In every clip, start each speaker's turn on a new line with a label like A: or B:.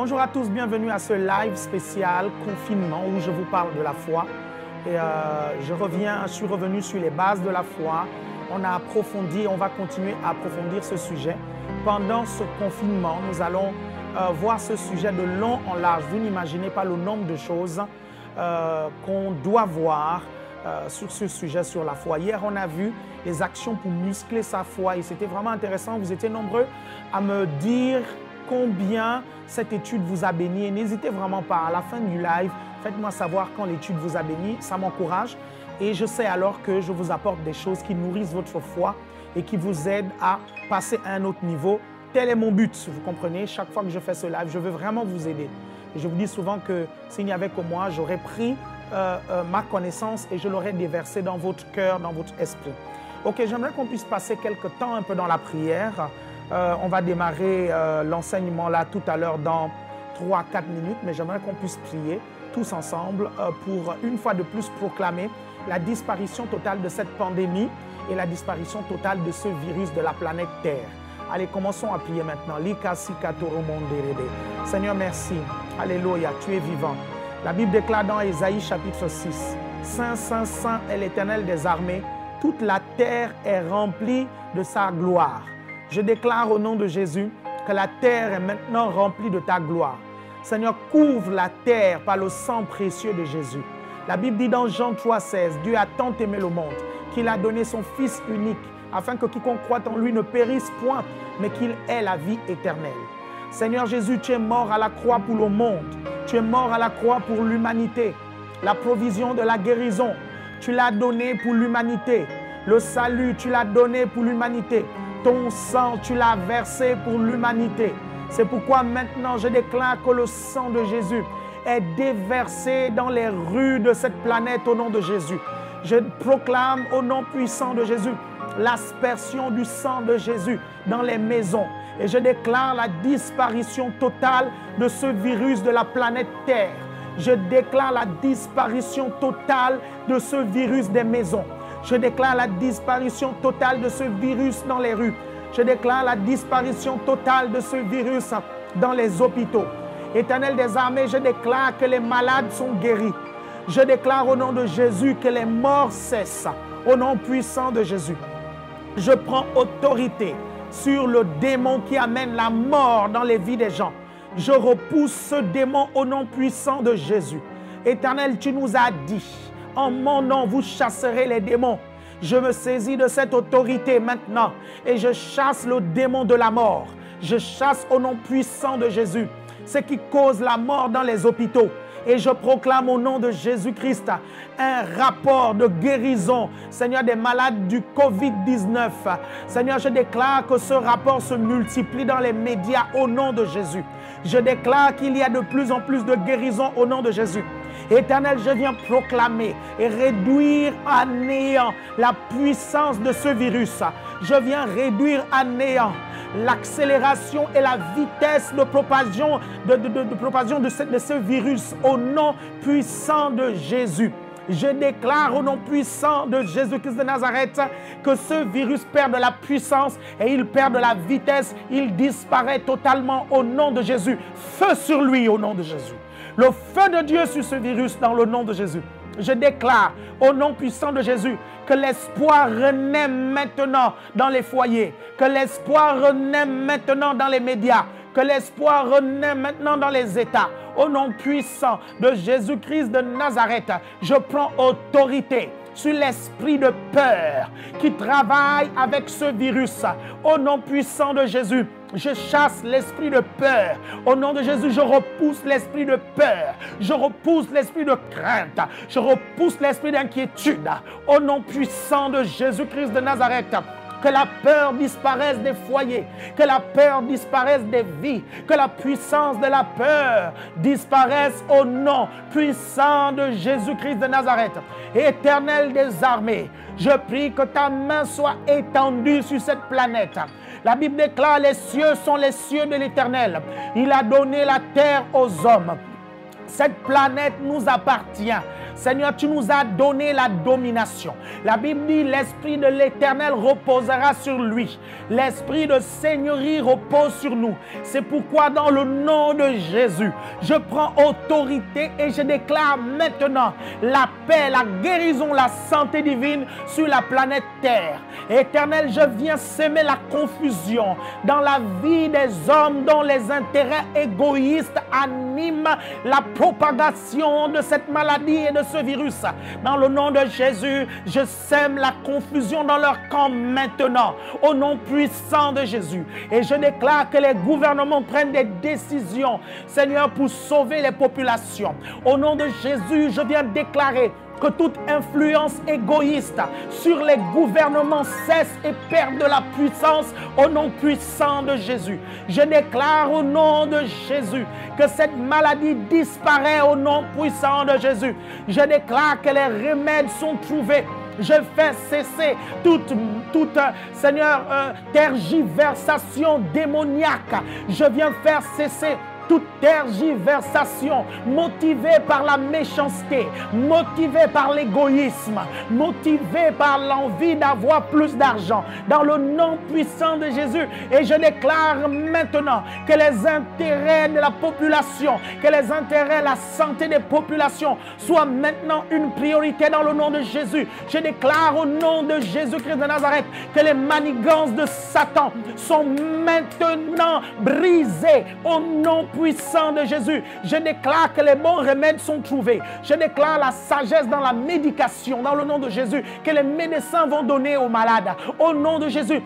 A: Bonjour à tous, bienvenue à ce live spécial confinement où je vous parle de la foi. Et je suis revenu sur les bases de la foi. On a approfondi, on va continuer à approfondir ce sujet. Pendant ce confinement, nous allons voir ce sujet de long en large. Vous n'imaginez pas le nombre de choses qu'on doit voir sur ce sujet, sur la foi. Hier, on a vu les actions pour muscler sa foi et c'était vraiment intéressant. Vous étiez nombreux à me dire combien cette étude vous a béni. Et n'hésitez vraiment pas, à la fin du live, faites-moi savoir quand l'étude vous a béni. Ça m'encourage et je sais alors que je vous apporte des choses qui nourrissent votre foi et qui vous aident à passer à un autre niveau. Tel est mon but, vous comprenez. Chaque fois que je fais ce live, je veux vraiment vous aider. Et je vous dis souvent que s'il n'y avait que moi, j'aurais pris ma connaissance et je l'aurais déversée dans votre cœur, dans votre esprit. Ok, j'aimerais qu'on puisse passer quelques temps un peu dans la prière. On va démarrer l'enseignement là tout à l'heure dans 3-4 minutes, mais j'aimerais qu'on puisse prier tous ensemble pour une fois de plus proclamer la disparition totale de cette pandémie et la disparition totale de ce virus de la planète Terre. Allez, commençons à prier maintenant. Seigneur, merci. Alléluia, tu es vivant. La Bible déclare dans Ésaïe chapitre 6, Saint, Saint, Saint est l'Éternel des armées. Toute la terre est remplie de sa gloire. Je déclare au nom de Jésus que la terre est maintenant remplie de ta gloire. Seigneur, couvre la terre par le sang précieux de Jésus. La Bible dit dans Jean 3,16, Dieu a tant aimé le monde qu'il a donné son Fils unique afin que quiconque croit en lui ne périsse point, mais qu'il ait la vie éternelle. Seigneur Jésus, tu es mort à la croix pour le monde. Tu es mort à la croix pour l'humanité. La provision de la guérison, tu l'as donné pour l'humanité. Le salut, tu l'as donné pour l'humanité. Ton sang, tu l'as versé pour l'humanité. C'est pourquoi maintenant, je déclare que le sang de Jésus est déversé dans les rues de cette planète au nom de Jésus. Je proclame au nom puissant de Jésus l'aspersion du sang de Jésus dans les maisons. Et je déclare la disparition totale de ce virus de la planète Terre. Je déclare la disparition totale de ce virus des maisons. Je déclare la disparition totale de ce virus dans les rues. Je déclare la disparition totale de ce virus dans les hôpitaux. Éternel des armées, je déclare que les malades sont guéris. Je déclare au nom de Jésus que les morts cessent. Au nom puissant de Jésus. Je prends autorité sur le démon qui amène la mort dans les vies des gens. Je repousse ce démon au nom puissant de Jésus. Éternel, tu nous as dit, en mon nom, vous chasserez les démons. Je me saisis de cette autorité maintenant et je chasse le démon de la mort. Je chasse au nom puissant de Jésus ce qui cause la mort dans les hôpitaux. Et je proclame au nom de Jésus-Christ un rapport de guérison, Seigneur, des malades du Covid-19. Seigneur, je déclare que ce rapport se multiplie dans les médias au nom de Jésus. Je déclare qu'il y a de plus en plus de guérison au nom de Jésus. Éternel, je viens proclamer et réduire à néant la puissance de ce virus. Je viens réduire à néant l'accélération et la vitesse de propagation de ce virus au nom puissant de Jésus. Je déclare au nom puissant de Jésus-Christ de Nazareth que ce virus perd de la puissance et il perd de la vitesse. Il disparaît totalement au nom de Jésus. Feu sur lui au nom de Jésus. Le feu de Dieu sur ce virus dans le nom de Jésus. Je déclare au nom puissant de Jésus que l'espoir renaît maintenant dans les foyers, que l'espoir renaît maintenant dans les médias, que l'espoir renaît maintenant dans les États. Au nom puissant de Jésus-Christ de Nazareth, je prends autorité sur l'esprit de peur qui travaille avec ce virus. Au nom puissant de Jésus, je chasse l'esprit de peur. Au nom de Jésus, je repousse l'esprit de peur. Je repousse l'esprit de crainte. Je repousse l'esprit d'inquiétude. Au nom puissant de Jésus-Christ de Nazareth, que la peur disparaisse des foyers, que la peur disparaisse des vies, que la puissance de la peur disparaisse au nom puissant de Jésus-Christ de Nazareth. Éternel des armées, je prie que ta main soit étendue sur cette planète. La Bible déclare les cieux sont les cieux de l'Éternel. Il a donné la terre aux hommes. Cette planète nous appartient. Seigneur, tu nous as donné la domination. La Bible dit, l'Esprit de l'Éternel reposera sur lui. L'Esprit de Seigneurie repose sur nous. C'est pourquoi dans le nom de Jésus, je prends autorité et je déclare maintenant la paix, la guérison, la santé divine sur la planète Terre. Éternel, je viens s'aimer la confusion dans la vie des hommes dont les intérêts égoïstes animent la propagation de cette maladie et de ce virus. Dans le nom de Jésus, je sème la confusion dans leur camp maintenant, au nom puissant de Jésus. Et je déclare que les gouvernements prennent des décisions, Seigneur, pour sauver les populations. Au nom de Jésus, je viens déclarer que toute influence égoïste sur les gouvernements cesse et perde de la puissance au nom puissant de Jésus. Je déclare au nom de Jésus que cette maladie disparaît au nom puissant de Jésus. Je déclare que les remèdes sont trouvés. Je fais cesser toute Seigneur, tergiversation démoniaque. Je viens faire cesser toute tergiversation motivée par la méchanceté, motivée par l'égoïsme, motivée par l'envie d'avoir plus d'argent, dans le nom puissant de Jésus. Et je déclare maintenant que les intérêts de la population, que les intérêts, la santé des populations soient maintenant une priorité dans le nom de Jésus. Je déclare au nom de Jésus-Christ de Nazareth que les manigances de Satan sont maintenant brisées au nom puissant de Jésus. Je déclare que les bons remèdes sont trouvés. Je déclare la sagesse dans la médication dans le nom de Jésus, que les médecins vont donner aux malades au nom de Jésus.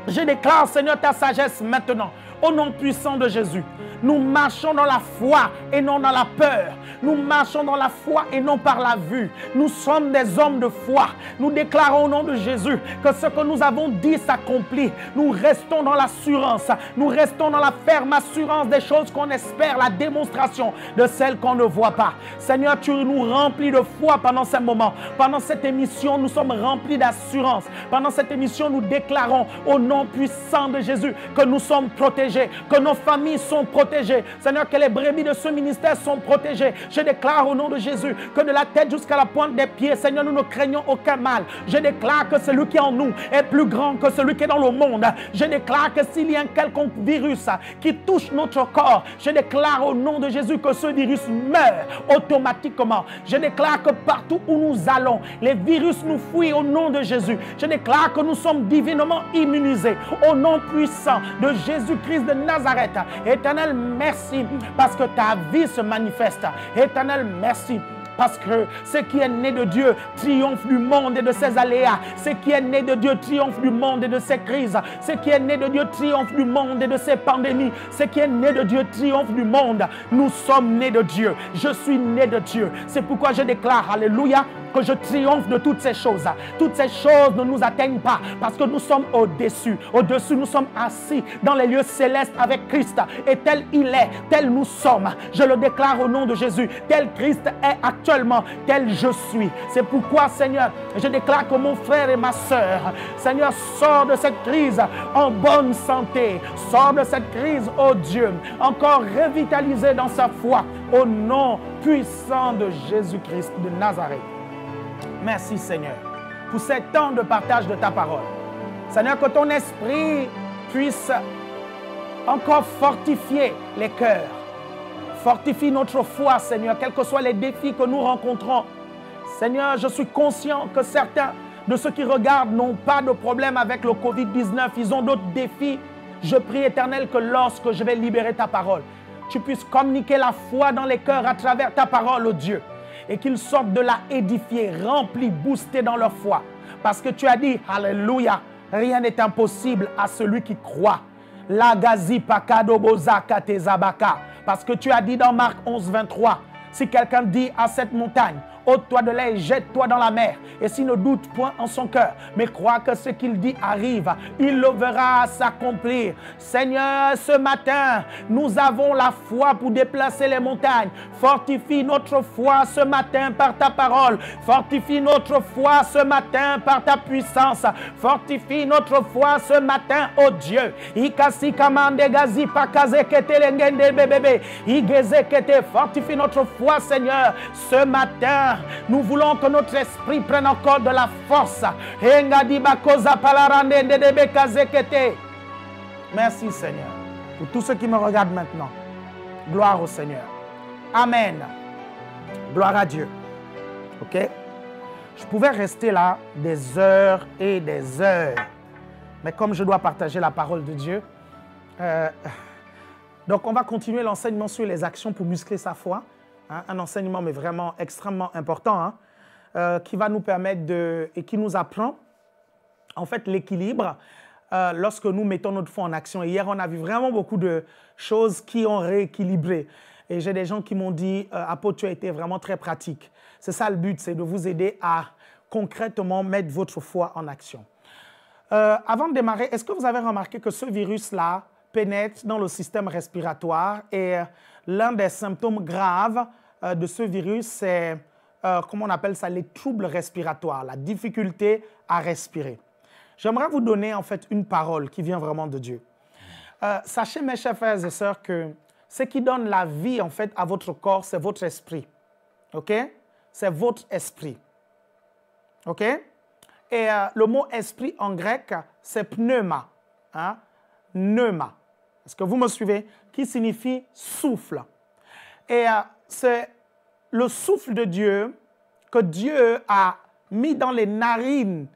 A: Je déclare, Seigneur, ta sagesse maintenant au nom puissant de Jésus. Nous marchons dans la foi et non dans la peur. Nous marchons dans la foi et non par la vue. Nous sommes des hommes de foi. Nous déclarons au nom de Jésus que ce que nous avons dit s'accomplit. Nous restons dans l'assurance. Nous restons dans la ferme assurance des choses qu'on espère, la démonstration de celles qu'on ne voit pas. Seigneur, tu nous remplis de foi pendant ces moments. Pendant cette émission, nous sommes remplis d'assurance. Pendant cette émission, nous déclarons au nom puissant de Jésus que nous sommes protégés, que nos familles sont protégées. Seigneur, que les brebis de ce ministère sont protégées. Je déclare au nom de Jésus que de la tête jusqu'à la pointe des pieds, Seigneur, nous ne craignons aucun mal. Je déclare que celui qui est en nous est plus grand que celui qui est dans le monde. Je déclare que s'il y a un quelconque virus qui touche notre corps, je déclare au nom de Jésus que ce virus meurt automatiquement. Je déclare que partout où nous allons, les virus nous fuient au nom de Jésus. Je déclare que nous sommes divinement immunisés au nom puissant de Jésus-Christ de Nazareth. Éternel, merci parce que ta vie se manifeste. Éternel, merci parce que ce qui est né de Dieu triomphe du monde et de ses aléas. Ce qui est né de Dieu triomphe du monde et de ses crises. Ce qui est né de Dieu triomphe du monde et de ses pandémies. Ce qui est né de Dieu triomphe du monde. Nous sommes nés de Dieu. Je suis né de Dieu. C'est pourquoi je déclare, alléluia, que je triomphe de toutes ces choses. Toutes ces choses ne nous atteignent pas parce que nous sommes au-dessus. Au-dessus, nous sommes assis dans les lieux célestes avec Christ. Et tel il est, tel nous sommes. Je le déclare au nom de Jésus. Tel Christ est actuellement, tel je suis. C'est pourquoi, Seigneur, je déclare que mon frère et ma soeur, Seigneur, sort de cette crise en bonne santé. Sort de cette crise, oh Dieu, encore revitalisé dans sa foi. Au nom puissant de Jésus-Christ de Nazareth. Merci Seigneur pour ce temps de partage de ta parole. Seigneur, que ton esprit puisse encore fortifier les cœurs. Fortifie notre foi, Seigneur, quels que soient les défis que nous rencontrons. Seigneur, je suis conscient que certains de ceux qui regardent n'ont pas de problème avec le Covid-19. Ils ont d'autres défis. Je prie, Éternel, que lorsque je vais libérer ta parole, tu puisses communiquer la foi dans les cœurs à travers ta parole, oh Dieu. Et qu'ils sortent de là édifiés, remplis, boostés dans leur foi. Parce que tu as dit, alléluia, rien n'est impossible à celui qui croit. Lagazi pakadoboza katezabaka. Parce que tu as dit dans Marc 11, 23, si quelqu'un dit à cette montagne, ôte-toi de là et jette-toi dans la mer. Et s'il ne doute point en son cœur, mais croit que ce qu'il dit arrive, il le verra s'accomplir. Seigneur, ce matin, nous avons la foi pour déplacer les montagnes. Fortifie notre foi ce matin par ta parole. Fortifie notre foi ce matin par ta puissance. Fortifie notre foi ce matin, oh Dieu. Fortifie notre foi, Seigneur, ce matin. Nous voulons que notre esprit prenne encore de la force. Merci Seigneur. Pour tous ceux qui me regardent maintenant, gloire au Seigneur. Amen. Gloire à Dieu. Ok? Je pouvais rester là des heures et des heures. Mais comme je dois partager la parole de Dieu, donc on va continuer l'enseignement sur les actions pour muscler sa foi. Hein, un enseignement mais vraiment extrêmement important, hein, qui va nous permettre et qui nous apprend en fait l'équilibre lorsque nous mettons notre foi en action. Et hier, on a vu vraiment beaucoup de choses qui ont rééquilibré. Et j'ai des gens qui m'ont dit, apôtre, tu as été vraiment très pratique. C'est ça le but, c'est de vous aider à concrètement mettre votre foi en action. Avant de démarrer, est-ce que vous avez remarqué que ce virus-là pénètre dans le système respiratoire et l'un des symptômes graves de ce virus, c'est, comment on appelle ça, les troubles respiratoires, la difficulté à respirer. J'aimerais vous donner en fait une parole qui vient vraiment de Dieu. Sachez, mes chers frères et sœurs, que ce qui donne la vie en fait à votre corps, c'est votre esprit. OK? C'est votre esprit. OK? Et le mot esprit en grec, c'est pneuma. Hein? Pneuma. Est-ce que vous me suivez? Qui signifie souffle. Et c'est le souffle de Dieu que Dieu a mis dans les narines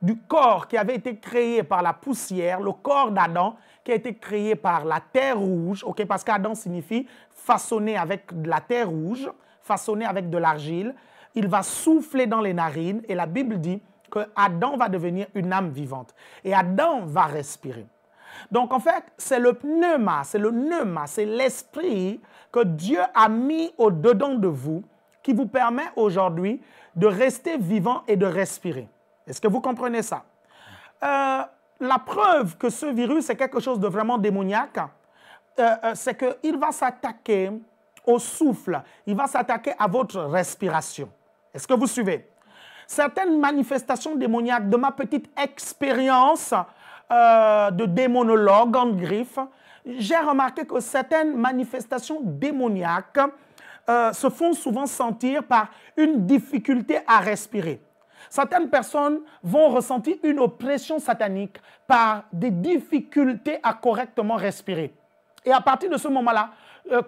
A: du corps qui avait été créé par la poussière, le corps d'Adam qui a été créé par la terre rouge, okay, parce qu'Adam signifie façonné avec de la terre rouge, façonné avec de l'argile. Il va souffler dans les narines et la Bible dit que Adam va devenir une âme vivante et Adam va respirer. Donc en fait, c'est le pneuma, c'est l'esprit que Dieu a mis au-dedans de vous qui vous permet aujourd'hui de rester vivant et de respirer. Est-ce que vous comprenez ça? La preuve que ce virus est quelque chose de vraiment démoniaque, c'est qu'il va s'attaquer au souffle, il va s'attaquer à votre respiration. Est-ce que vous suivez? Certaines manifestations démoniaques de ma petite expérience de démonologue en griffe, j'ai remarqué que certaines manifestations démoniaques se font souvent sentir par une difficulté à respirer. Certaines personnes vont ressentir une oppression satanique par des difficultés à correctement respirer. Et à partir de ce moment-là,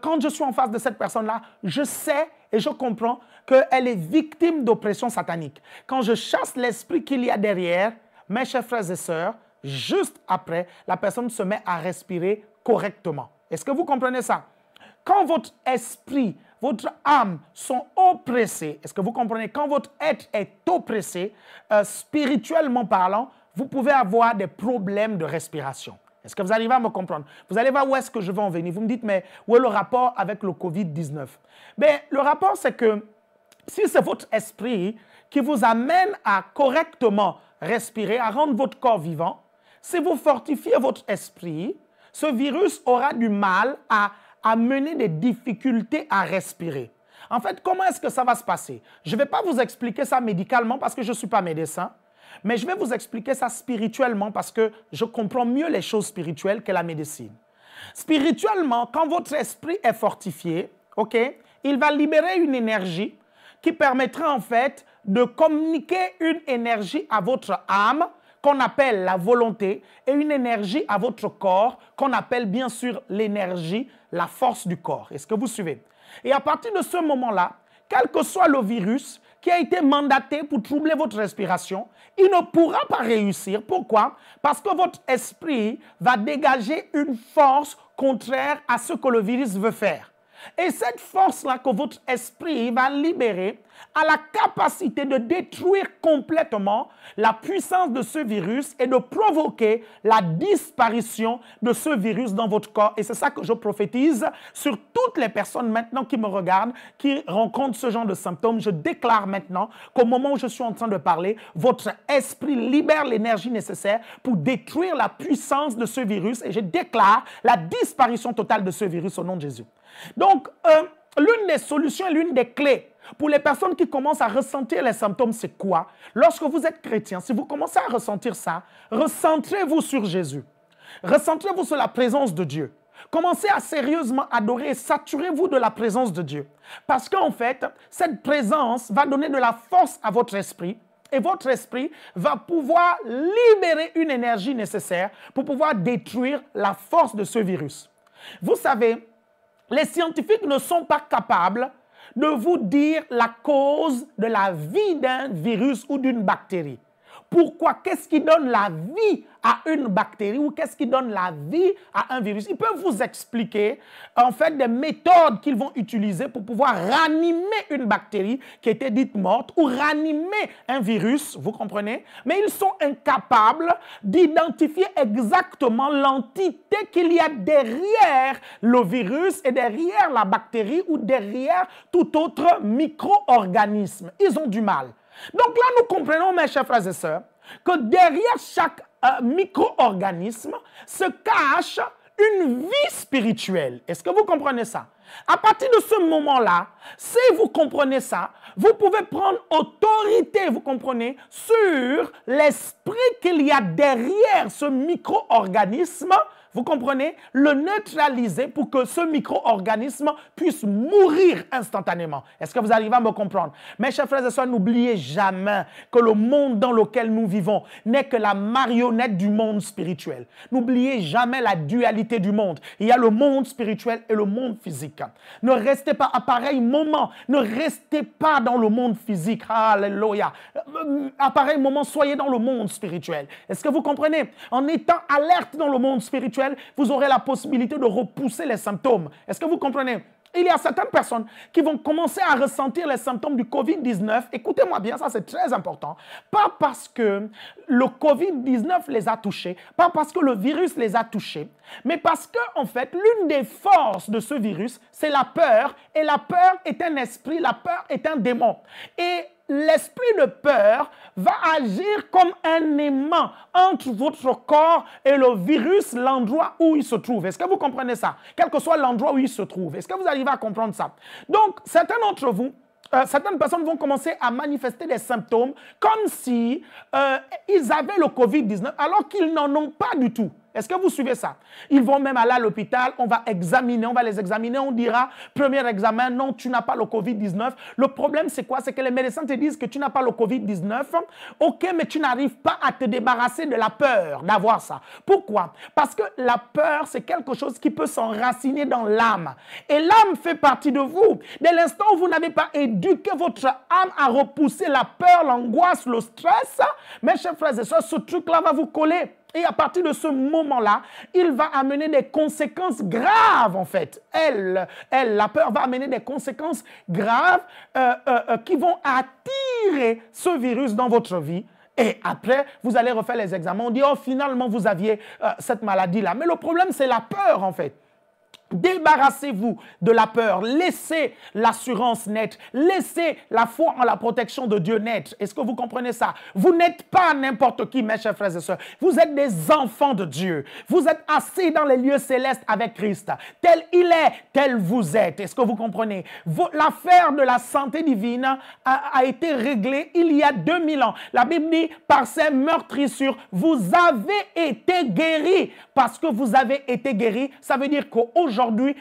A: quand je suis en face de cette personne-là, je sais et je comprends qu'elle est victime d'oppression satanique. Quand je chasse l'esprit qu'il y a derrière, mes chers frères et sœurs, juste après, la personne se met à respirer correctement. Est-ce que vous comprenez ça? Quand votre esprit, votre âme sont oppressés, est-ce que vous comprenez? Quand votre être est oppressé, spirituellement parlant, vous pouvez avoir des problèmes de respiration. Est-ce que vous arrivez à me comprendre? Vous allez voir où est-ce que je vais en venir. Vous me dites, mais où est le rapport avec le Covid-19? Bien, le rapport, c'est que si c'est votre esprit qui vous amène à correctement respirer, à rendre votre corps vivant, si vous fortifiez votre esprit, ce virus aura du mal à mener des difficultés à respirer. En fait, comment est-ce que ça va se passer? Je ne vais pas vous expliquer ça médicalement parce que je ne suis pas médecin, mais je vais vous expliquer ça spirituellement parce que je comprends mieux les choses spirituelles que la médecine. Spirituellement, quand votre esprit est fortifié, okay, il va libérer une énergie qui permettra en fait de communiquer une énergie à votre âme qu'on appelle la volonté et une énergie à votre corps qu'on appelle bien sûr l'énergie, la force du corps. Est-ce que vous suivez? Et à partir de ce moment-là, quel que soit le virus qui a été mandaté pour troubler votre respiration, il ne pourra pas réussir. Pourquoi? Parce que votre esprit va dégager une force contraire à ce que le virus veut faire. Et cette force-là que votre esprit va libérer a la capacité de détruire complètement la puissance de ce virus et de provoquer la disparition de ce virus dans votre corps. Et c'est ça que je prophétise sur toutes les personnes maintenant qui me regardent, qui rencontrent ce genre de symptômes. Je déclare maintenant qu'au moment où je suis en train de parler, votre esprit libère l'énergie nécessaire pour détruire la puissance de ce virus. Et je déclare la disparition totale de ce virus au nom de Jésus. Donc, l'une des solutions et l'une des clés pour les personnes qui commencent à ressentir les symptômes, c'est quoi? Lorsque vous êtes chrétien, si vous commencez à ressentir ça, recentrez-vous sur Jésus. Recentrez-vous sur la présence de Dieu. Commencez à sérieusement adorer et saturez-vous de la présence de Dieu. Parce qu'en fait, cette présence va donner de la force à votre esprit et votre esprit va pouvoir libérer une énergie nécessaire pour pouvoir détruire la force de ce virus. Vous savez, les scientifiques ne sont pas capables de vous dire la cause de la vie d'un virus ou d'une bactérie. Pourquoi? Qu'est-ce qui donne la vie à une bactérie ou qu'est-ce qui donne la vie à un virus? Ils peuvent vous expliquer en fait des méthodes qu'ils vont utiliser pour pouvoir ranimer une bactérie qui était dite morte ou ranimer un virus, vous comprenez? Mais ils sont incapables d'identifier exactement l'entité qu'il y a derrière le virus et derrière la bactérie ou derrière tout autre micro-organisme. Ils ont du mal. Donc là, nous comprenons, mes chers frères et sœurs, que derrière chaque micro-organisme se cache une vie spirituelle. Est-ce que vous comprenez ça? À partir de ce moment-là, si vous comprenez ça, vous pouvez prendre autorité, vous comprenez, sur l'esprit qu'il y a derrière ce micro-organisme. Vous comprenez? Le neutraliser pour que ce micro-organisme puisse mourir instantanément. Est-ce que vous arrivez à me comprendre? Mes chers frères et sœurs, n'oubliez jamais que le monde dans lequel nous vivons n'est que la marionnette du monde spirituel. N'oubliez jamais la dualité du monde. Il y a le monde spirituel et le monde physique. Ne restez pas à pareil moment. Ne restez pas dans le monde physique. Alléluia. À pareil moment, soyez dans le monde spirituel. Est-ce que vous comprenez? En étant alerte dans le monde spirituel, vous aurez la possibilité de repousser les symptômes. Est-ce que vous comprenez? Il y a certaines personnes qui vont commencer à ressentir les symptômes du Covid-19. Écoutez-moi bien, ça c'est très important. Pas parce que le Covid-19 les a touchés, pas parce que le virus les a touchés, mais parce que, en fait, l'une des forces de ce virus, c'est la peur. Et la peur est un esprit, la peur est un démon. Et l'esprit de peur va agir comme un aimant entre votre corps et le virus, l'endroit où il se trouve. Est-ce que vous comprenez ça? Quel que soit l'endroit où il se trouve. Est-ce que vous arrivez à comprendre ça? Donc, certains d'entre vous, certaines personnes vont commencer à manifester des symptômes comme si ils avaient le Covid-19 alors qu'ils n'en ont pas du tout. Est-ce que vous suivez ça? Ils vont même aller à l'hôpital, on va les examiner, on dira, premier examen, non, tu n'as pas le Covid-19. Le problème, c'est quoi? C'est que les médecins te disent que tu n'as pas le Covid-19. Ok, mais tu n'arrives pas à te débarrasser de la peur d'avoir ça. Pourquoi? Parce que la peur, c'est quelque chose qui peut s'enraciner dans l'âme. Et l'âme fait partie de vous. Dès l'instant où vous n'avez pas éduqué votre âme à repousser la peur, l'angoisse, le stress, mes chers frères et sœurs, ce truc-là va vous coller. Et à partir de ce moment-là, il va amener des conséquences graves, en fait. La peur va amener des conséquences graves qui vont attirer ce virus dans votre vie. Et après, vous allez refaire les examens. On dit, oh, finalement, vous aviez cette maladie-là. Mais le problème, c'est la peur, en fait. Débarrassez-vous de la peur, laissez l'assurance naître, laissez la foi en la protection de Dieu naître. Est-ce que vous comprenez ça? Vous n'êtes pas n'importe qui, mes chers frères et sœurs. Vous êtes des enfants de Dieu. Vous êtes assis dans les lieux célestes avec Christ. Tel il est, tel vous êtes. Est-ce que vous comprenez? L'affaire de la santé divine a été réglée il y a 2000 ans. La Bible dit, par ses meurtrissures, vous avez été guéris. Parce que vous avez été guéris, ça veut dire qu'aujourd'hui,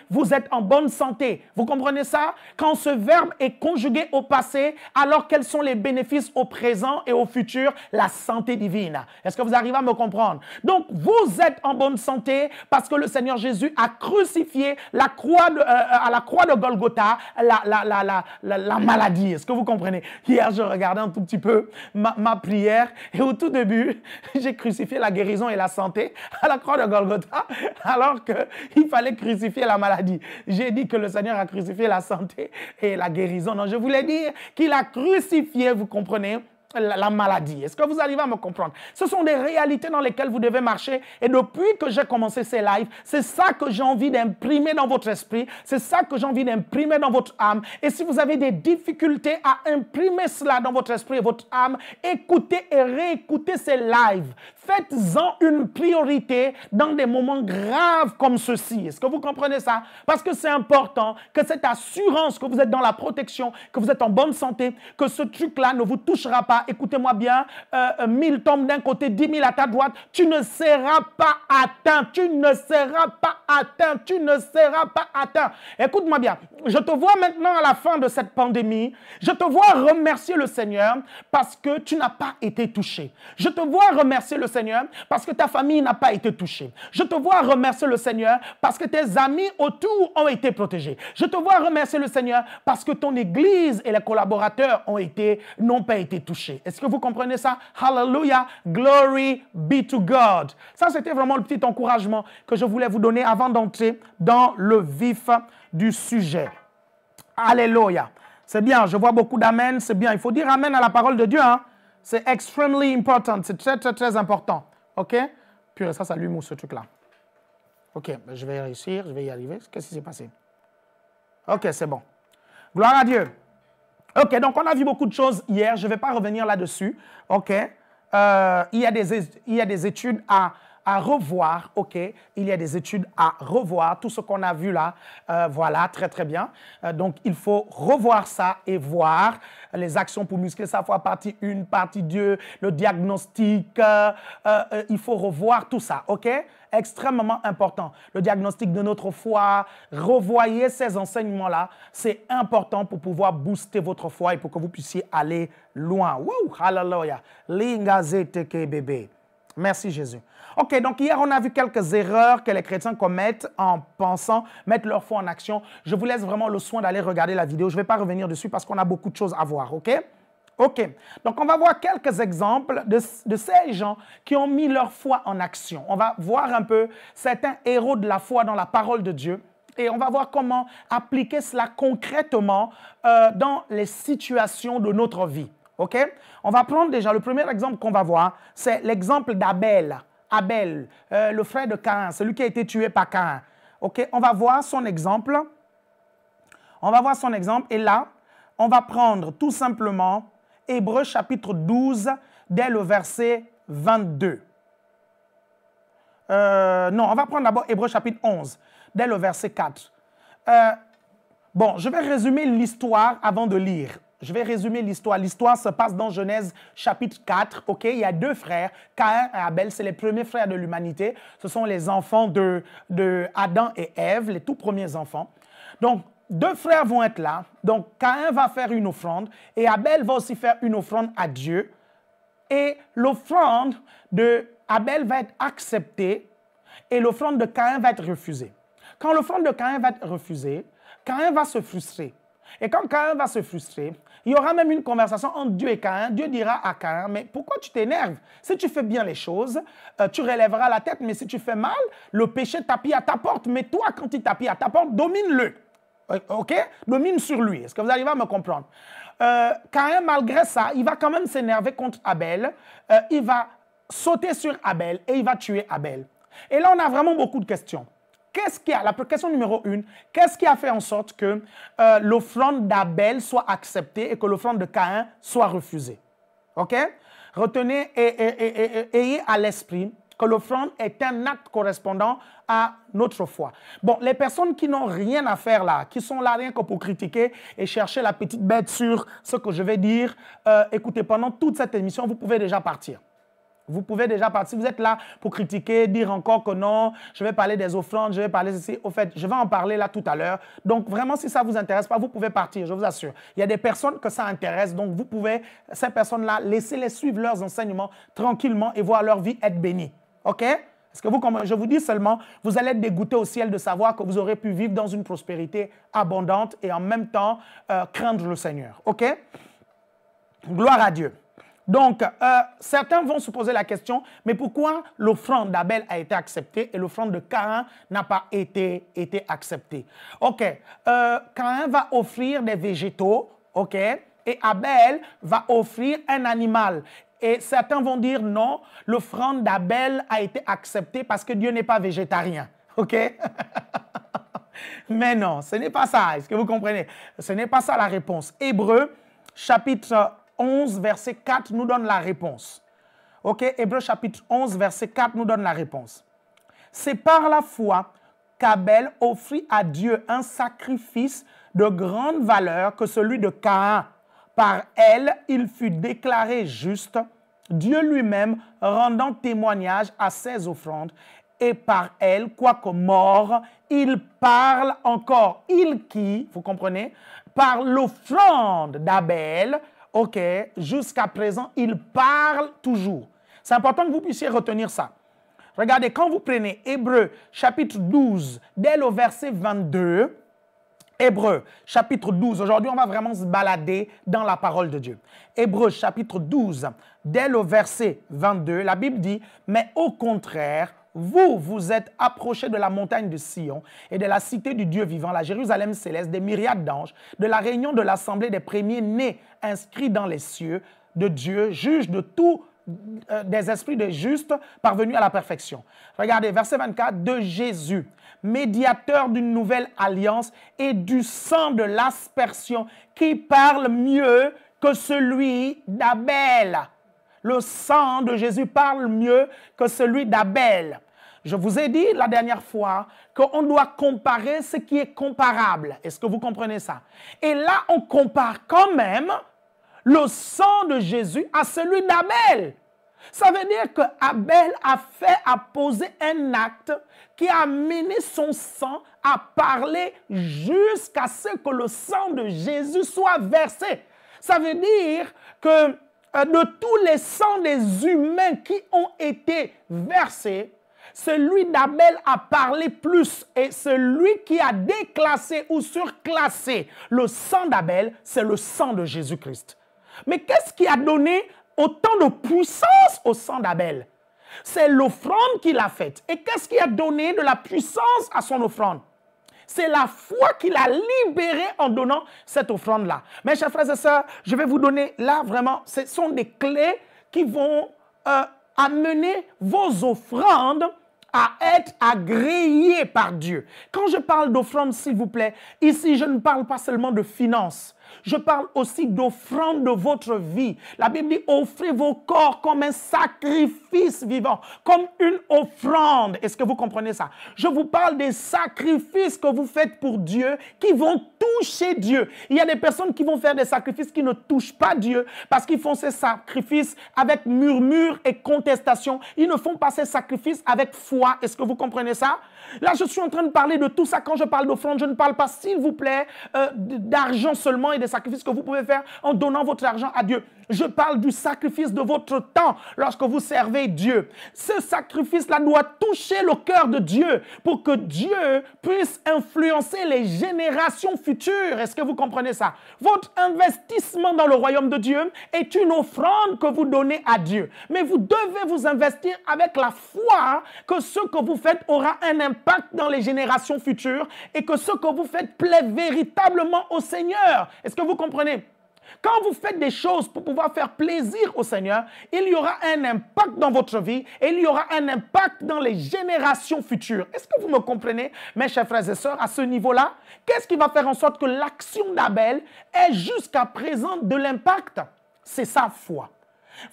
A: vous êtes en bonne santé. Vous comprenez ça? Quand ce verbe est conjugué au passé, alors quels sont les bénéfices au présent et au futur? La santé divine. Est-ce que vous arrivez à me comprendre? Donc, vous êtes en bonne santé parce que le Seigneur Jésus a crucifié à la croix de Golgotha la maladie. Est-ce que vous comprenez? Hier, je regardais un tout petit peu ma prière et au tout début, j'ai crucifié la guérison et la santé à la croix de Golgotha alors qu'il fallait crucifier la maladie. J'ai dit que le Seigneur a crucifié la santé et la guérison. Non, je voulais dire qu'il a crucifié, vous comprenez, la maladie. Est-ce que vous arrivez à me comprendre? Ce sont des réalités dans lesquelles vous devez marcher. Et depuis que j'ai commencé ces lives, c'est ça que j'ai envie d'imprimer dans votre esprit. C'est ça que j'ai envie d'imprimer dans votre âme. Et si vous avez des difficultés à imprimer cela dans votre esprit et votre âme, écoutez et réécoutez ces lives. faites-en une priorité dans des moments graves comme ceci. Est-ce que vous comprenez ça? Parce que c'est important que cette assurance que vous êtes dans la protection, que vous êtes en bonne santé, que ce truc-là ne vous touchera pas. Écoutez-moi bien, 1000 tombent d'un côté, 10 000 à ta droite, tu ne seras pas atteint, tu ne seras pas atteint, tu ne seras pas atteint. Écoute-moi bien, je te vois maintenant à la fin de cette pandémie, je te vois remercier le Seigneur parce que tu n'as pas été touché. Je te vois remercier le Seigneur parce que ta famille n'a pas été touchée. Je te vois remercier le Seigneur parce que tes amis autour ont été protégés. Je te vois remercier le Seigneur parce que ton église et les collaborateurs n'ont pas été touchés. Est-ce que vous comprenez ça? Hallelujah, glory be to God. Ça, c'était vraiment le petit encouragement que je voulais vous donner avant d'entrer dans le vif du sujet. Alléluia. C'est bien, je vois beaucoup d'amen, c'est bien. Il faut dire amen à la parole de Dieu. Hein? C'est extremely important, c'est très, très, très important. OK? Puis ça lui mousse ce truc-là. OK, je vais réussir, je vais y arriver. Qu'est-ce qui s'est passé? OK, c'est bon. Gloire à Dieu. OK, donc on a vu beaucoup de choses hier. Je ne vais pas revenir là-dessus. OK? Il y a des études à revoir, OK? Il y a des études à revoir. Tout ce qu'on a vu là, voilà, très, très bien. Donc, il faut revoir ça et voir les actions pour muscler sa foi, partie 1, partie 2, le diagnostic. Il faut revoir tout ça, OK? Extrêmement important. Le diagnostic de notre foi, revoyez ces enseignements-là. C'est important pour pouvoir booster votre foi et pour que vous puissiez aller loin. Wouh! Hallelujah! Lingazete bébé. Merci Jésus. OK, donc hier, on a vu quelques erreurs que les chrétiens commettent en pensant mettre leur foi en action. Je vous laisse vraiment le soin d'aller regarder la vidéo. Je ne vais pas revenir dessus parce qu'on a beaucoup de choses à voir, OK? OK. Donc, on va voir quelques exemples de ces gens qui ont mis leur foi en action. On va voir un peu certains héros de la foi dans la parole de Dieu. Et on va voir comment appliquer cela concrètement dans les situations de notre vie. OK? On va prendre déjà le premier exemple qu'on va voir, c'est l'exemple d'Abel. Abel, le frère de Caïn, celui qui a été tué par Caïn. OK? On va voir son exemple. On va voir son exemple. Et là, on va prendre tout simplement Hébreux chapitre 12, dès le verset 22. Non, on va prendre d'abord Hébreux chapitre 11, dès le verset 4. Bon, je vais résumer l'histoire avant de lire. Je vais résumer l'histoire. L'histoire se passe dans Genèse chapitre 4. OK? Il y a deux frères, Caïn et Abel. C'est les premiers frères de l'humanité. Ce sont les enfants de Adam et Ève, les tout premiers enfants. Donc, deux frères vont être là. Donc, Caïn va faire une offrande et Abel va aussi faire une offrande à Dieu. Et l'offrande de Abel va être acceptée et l'offrande de Caïn va être refusée. Quand l'offrande de Caïn va être refusée, Caïn va se frustrer. Et quand Caïn va se frustrer, il y aura même une conversation entre Dieu et Caïn. Dieu dira à Caïn, mais pourquoi tu t'énerves? Si tu fais bien les choses, tu relèveras la tête, mais si tu fais mal, le péché tapit à ta porte. Mais toi, quand il tapit à ta porte, domine-le. OK? Domine sur lui. Est-ce que vous arrivez à me comprendre? Caïn, malgré ça, il va quand même s'énerver contre Abel. Il va sauter sur Abel et il va tuer Abel. Et là, on a vraiment beaucoup de questions. Qu'est-ce qui a, la question numéro 1, qu'est-ce qui a fait en sorte que l'offrande d'Abel soit acceptée et que l'offrande de Caïn soit refusée? OK? Retenez et ayez à l'esprit que l'offrande est un acte correspondant à notre foi. Bon, les personnes qui n'ont rien à faire là, qui sont là rien que pour critiquer et chercher la petite bête sur ce que je vais dire, écoutez, pendant toute cette émission, vous pouvez déjà partir. Vous pouvez déjà partir. Vous êtes là pour critiquer, dire encore que non, je vais parler des offrandes, je vais parler ceci. Au fait, je vais en parler là tout à l'heure. Donc, vraiment, si ça ne vous intéresse pas, vous pouvez partir, je vous assure. Il y a des personnes que ça intéresse, donc vous pouvez, ces personnes-là, laissez-les suivre leurs enseignements tranquillement et voir leur vie être bénie. OK? Parce que vous, comme je vous dis seulement, vous allez être dégoûté au ciel de savoir que vous aurez pu vivre dans une prospérité abondante et en même temps craindre le Seigneur. OK? Gloire à Dieu. Donc, certains vont se poser la question, mais pourquoi l'offrande d'Abel a été acceptée et l'offrande de Caïn n'a pas été acceptée? OK. Caïn va offrir des végétaux, OK, et Abel va offrir un animal. Et certains vont dire non, l'offrande d'Abel a été acceptée parce que Dieu n'est pas végétarien. OK? Mais non, ce n'est pas ça. Est-ce que vous comprenez? Ce n'est pas ça la réponse. Hébreux, chapitre 11, verset 4, nous donne la réponse. Ok, Hébreux chapitre 11, verset 4 nous donne la réponse. C'est par la foi qu'Abel offrit à Dieu un sacrifice de grande valeur que celui de Caïn. Par elle, il fut déclaré juste, Dieu lui-même rendant témoignage à ses offrandes. Et par elle, quoique mort, il parle encore. Il qui, vous comprenez, par l'offrande d'Abel, ok, jusqu'à présent, il parle toujours. C'est important que vous puissiez retenir ça. Regardez, quand vous prenez Hébreux chapitre 12, dès le verset 22, Hébreux chapitre 12, aujourd'hui on va vraiment se balader dans la parole de Dieu. Hébreux chapitre 12, dès le verset 22, la Bible dit, mais au contraire, vous êtes approchés de la montagne de Sion et de la cité du Dieu vivant, la Jérusalem céleste, des myriades d'anges, de la réunion de l'assemblée des premiers-nés inscrits dans les cieux, de Dieu, juge de tous des esprits des justes parvenus à la perfection. Regardez, verset 24, de Jésus, médiateur d'une nouvelle alliance et du sang de l'aspersion qui parle mieux que celui d'Abel. Le sang de Jésus parle mieux que celui d'Abel. Je vous ai dit la dernière fois qu'on doit comparer ce qui est comparable. Est-ce que vous comprenez ça? Et là, on compare quand même le sang de Jésus à celui d'Abel. Ça veut dire que Abel a posé un acte qui a amené son sang à parler jusqu'à ce que le sang de Jésus soit versé. Ça veut dire que de tous les sangs des humains qui ont été versés, celui d'Abel a parlé plus et celui qui a déclassé ou surclassé le sang d'Abel, c'est le sang de Jésus-Christ. Mais qu'est-ce qui a donné autant de puissance au sang d'Abel? C'est l'offrande qu'il a faite. Et qu'est-ce qui a donné de la puissance à son offrande? C'est la foi qu'il a libérée en donnant cette offrande-là. Mes chers frères et sœurs, je vais vous donner là vraiment, ce sont des clés qui vont amener vos offrandes à être agréées par Dieu. Quand je parle d'offrande, s'il vous plaît, ici je ne parle pas seulement de finances. Je parle aussi d'offrande de votre vie. La Bible dit, offrez vos corps comme un sacrifice vivant, comme une offrande. Est-ce que vous comprenez ça? Je vous parle des sacrifices que vous faites pour Dieu qui vont toucher Dieu. Il y a des personnes qui vont faire des sacrifices qui ne touchent pas Dieu parce qu'ils font ces sacrifices avec murmure et contestation. Ils ne font pas ces sacrifices avec foi. Est-ce que vous comprenez ça? Là, je suis en train de parler de tout ça. Quand je parle d'offrande, je ne parle pas, s'il vous plaît, d'argent seulement et des sacrifices que vous pouvez faire en donnant votre argent à Dieu. Je parle du sacrifice de votre temps lorsque vous servez Dieu. Ce sacrifice-là doit toucher le cœur de Dieu pour que Dieu puisse influencer les générations futures. Est-ce que vous comprenez ça? Votre investissement dans le royaume de Dieu est une offrande que vous donnez à Dieu. Mais vous devez vous investir avec la foi que ce que vous faites aura un impact dans les générations futures et que ce que vous faites plaît véritablement au Seigneur. Est-ce que vous comprenez? Quand vous faites des choses pour pouvoir faire plaisir au Seigneur, il y aura un impact dans votre vie et il y aura un impact dans les générations futures. Est-ce que vous me comprenez, mes chers frères et sœurs, à ce niveau-là? Qu'est-ce qui va faire en sorte que l'action d'Abel ait jusqu'à présent de l'impact? C'est sa foi.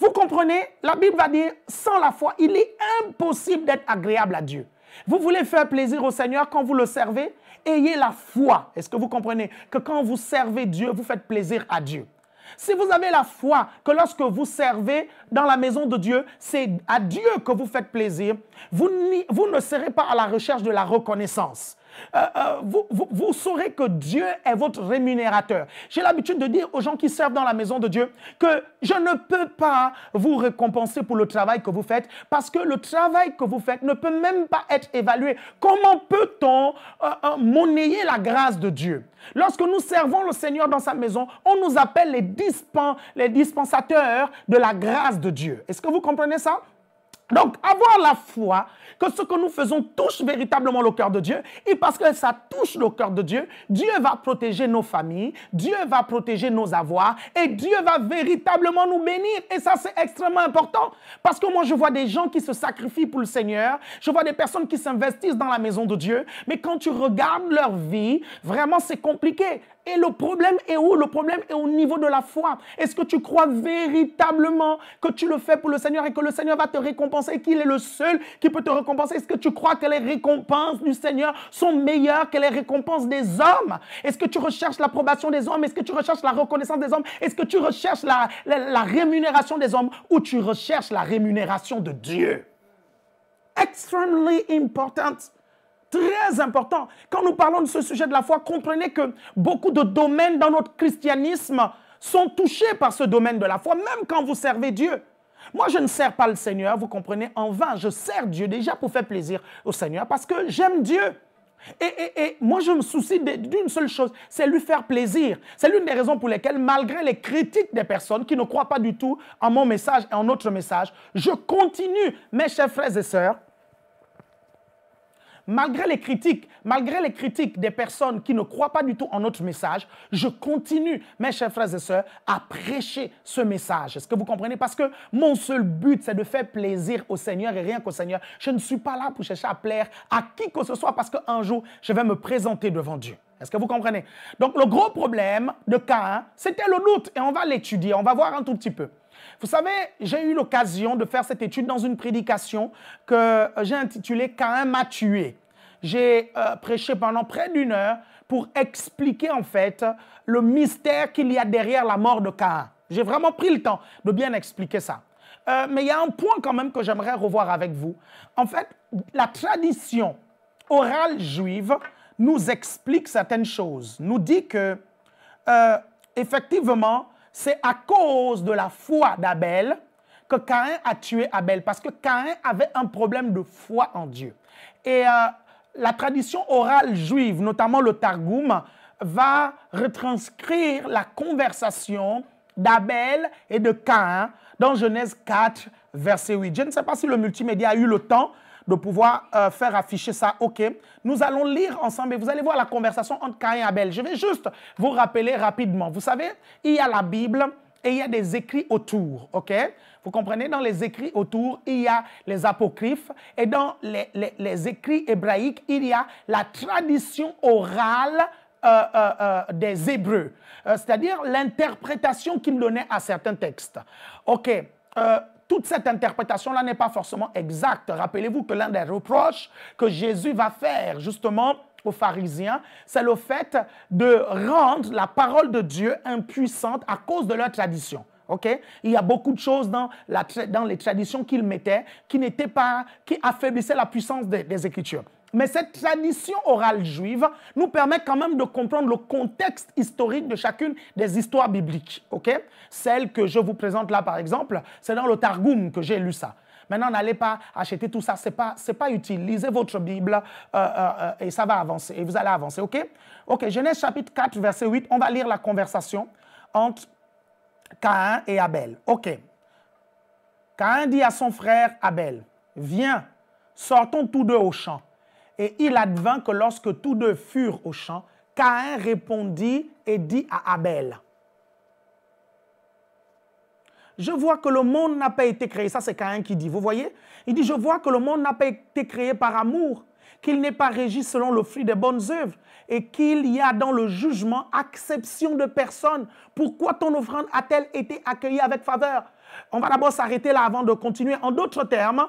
A: Vous comprenez? La Bible va dire, sans la foi, il est impossible d'être agréable à Dieu. Vous voulez faire plaisir au Seigneur quand vous le servez? Ayez la foi. Est-ce que vous comprenez que quand vous servez Dieu, vous faites plaisir à Dieu? Si vous avez la foi que lorsque vous servez dans la maison de Dieu, c'est à Dieu que vous faites plaisir, vous ne serez pas à la recherche de la reconnaissance. Vous saurez que Dieu est votre rémunérateur. J'ai l'habitude de dire aux gens qui servent dans la maison de Dieu que je ne peux pas vous récompenser pour le travail que vous faites parce que le travail que vous faites ne peut même pas être évalué. Comment peut-on monnayer la grâce de Dieu? Lorsque nous servons le Seigneur dans sa maison, on nous appelle les dispensateurs de la grâce de Dieu. Est-ce que vous comprenez ça? Donc, avoir la foi que ce que nous faisons touche véritablement le cœur de Dieu. Et parce que ça touche le cœur de Dieu, Dieu va protéger nos familles, Dieu va protéger nos avoirs et Dieu va véritablement nous bénir. Et ça, c'est extrêmement important. Parce que moi, je vois des gens qui se sacrifient pour le Seigneur. Je vois des personnes qui s'investissent dans la maison de Dieu. Mais quand tu regardes leur vie, vraiment, c'est compliqué. Et le problème est où? Le problème est au niveau de la foi. Est-ce que tu crois véritablement que tu le fais pour le Seigneur et que le Seigneur va te récompenser et qu'il est le seul qui peut te récompenser? Est-ce que tu crois que les récompenses du Seigneur sont meilleures que les récompenses des hommes? Est-ce que tu recherches l'approbation des hommes? Est-ce que tu recherches la reconnaissance des hommes? Est-ce que tu recherches la rémunération des hommes ou tu recherches la rémunération de Dieu? Extremely important. Très important. Quand nous parlons de ce sujet de la foi, comprenez que beaucoup de domaines dans notre christianisme sont touchés par ce domaine de la foi, même quand vous servez Dieu. Moi, je ne sers pas le Seigneur, vous comprenez, en vain. Je sers Dieu déjà pour faire plaisir au Seigneur parce que j'aime Dieu. Et moi, je me soucie d'une seule chose, c'est lui faire plaisir. C'est l'une des raisons pour lesquelles, malgré les critiques des personnes qui ne croient pas du tout en mon message et en notre message, je continue, mes chers frères et sœurs, malgré les critiques des personnes qui ne croient pas du tout en notre message, je continue, mes chers frères et sœurs, à prêcher ce message. Est-ce que vous comprenez? Parce que mon seul but, c'est de faire plaisir au Seigneur et rien qu'au Seigneur. Je ne suis pas là pour chercher à plaire à qui que ce soit parce qu'un jour, je vais me présenter devant Dieu. Est-ce que vous comprenez? Donc, le gros problème de Caïn, c'était le doute et on va l'étudier, on va voir un tout petit peu. Vous savez, j'ai eu l'occasion de faire cette étude dans une prédication que j'ai intitulée « Caïn m'a tué ». J'ai prêché pendant près d'1 heure pour expliquer en fait le mystère qu'il y a derrière la mort de Caïn. J'ai vraiment pris le temps de bien expliquer ça. Mais il y a un point quand même que j'aimerais revoir avec vous. En fait, la tradition orale juive nous explique certaines choses. Nous dit que, effectivement, c'est à cause de la foi d'Abel que Caïn a tué Abel, parce que Caïn avait un problème de foi en Dieu. Et la tradition orale juive, notamment le Targum, va retranscrire la conversation d'Abel et de Caïn dans Genèse 4, verset 8. Je ne sais pas si le multimédia a eu le temps de pouvoir faire afficher ça. OK. Nous allons lire ensemble et vous allez voir la conversation entre Caïn et Abel. Je vais juste vous rappeler rapidement. Vous savez, il y a la Bible et il y a des écrits autour. OK? Vous comprenez? Dans les écrits autour, il y a les apocryphes et dans les écrits hébraïques, il y a la tradition orale des Hébreux, c'est-à-dire l'interprétation qu'ils donnaient à certains textes. OK. Toute cette interprétation-là n'est pas forcément exacte. Rappelez-vous que l'un des reproches que Jésus va faire justement aux pharisiens, c'est le fait de rendre la parole de Dieu impuissante à cause de leur tradition. Okay? Il y a beaucoup de choses dans les traditions qu'ils mettaient qui affaiblissaient la puissance des Écritures. Mais cette tradition orale juive nous permet quand même de comprendre le contexte historique de chacune des histoires bibliques. Okay? Celle que je vous présente là, par exemple, c'est dans le Targum que j'ai lu ça. Maintenant, n'allez pas acheter tout ça, c'est pas utile. Lisez votre Bible et ça va avancer, et vous allez avancer, ok? Ok, Genèse chapitre 4, verset 8, on va lire la conversation entre Caïn et Abel. Ok. Caïn dit à son frère Abel, « Viens, sortons tous deux au champ. » Et il advint que lorsque tous deux furent au champ, Caïn répondit et dit à Abel, « Je vois que le monde n'a pas été créé. » Ça, c'est Caïn qui dit. Vous voyez? Il dit, « Je vois que le monde n'a pas été créé par amour, qu'il n'est pas régi selon le fruit des bonnes œuvres et qu'il y a dans le jugement acception de personne. Pourquoi ton offrande a-t-elle été accueillie avec faveur? » On va d'abord s'arrêter là avant de continuer. En d'autres termes,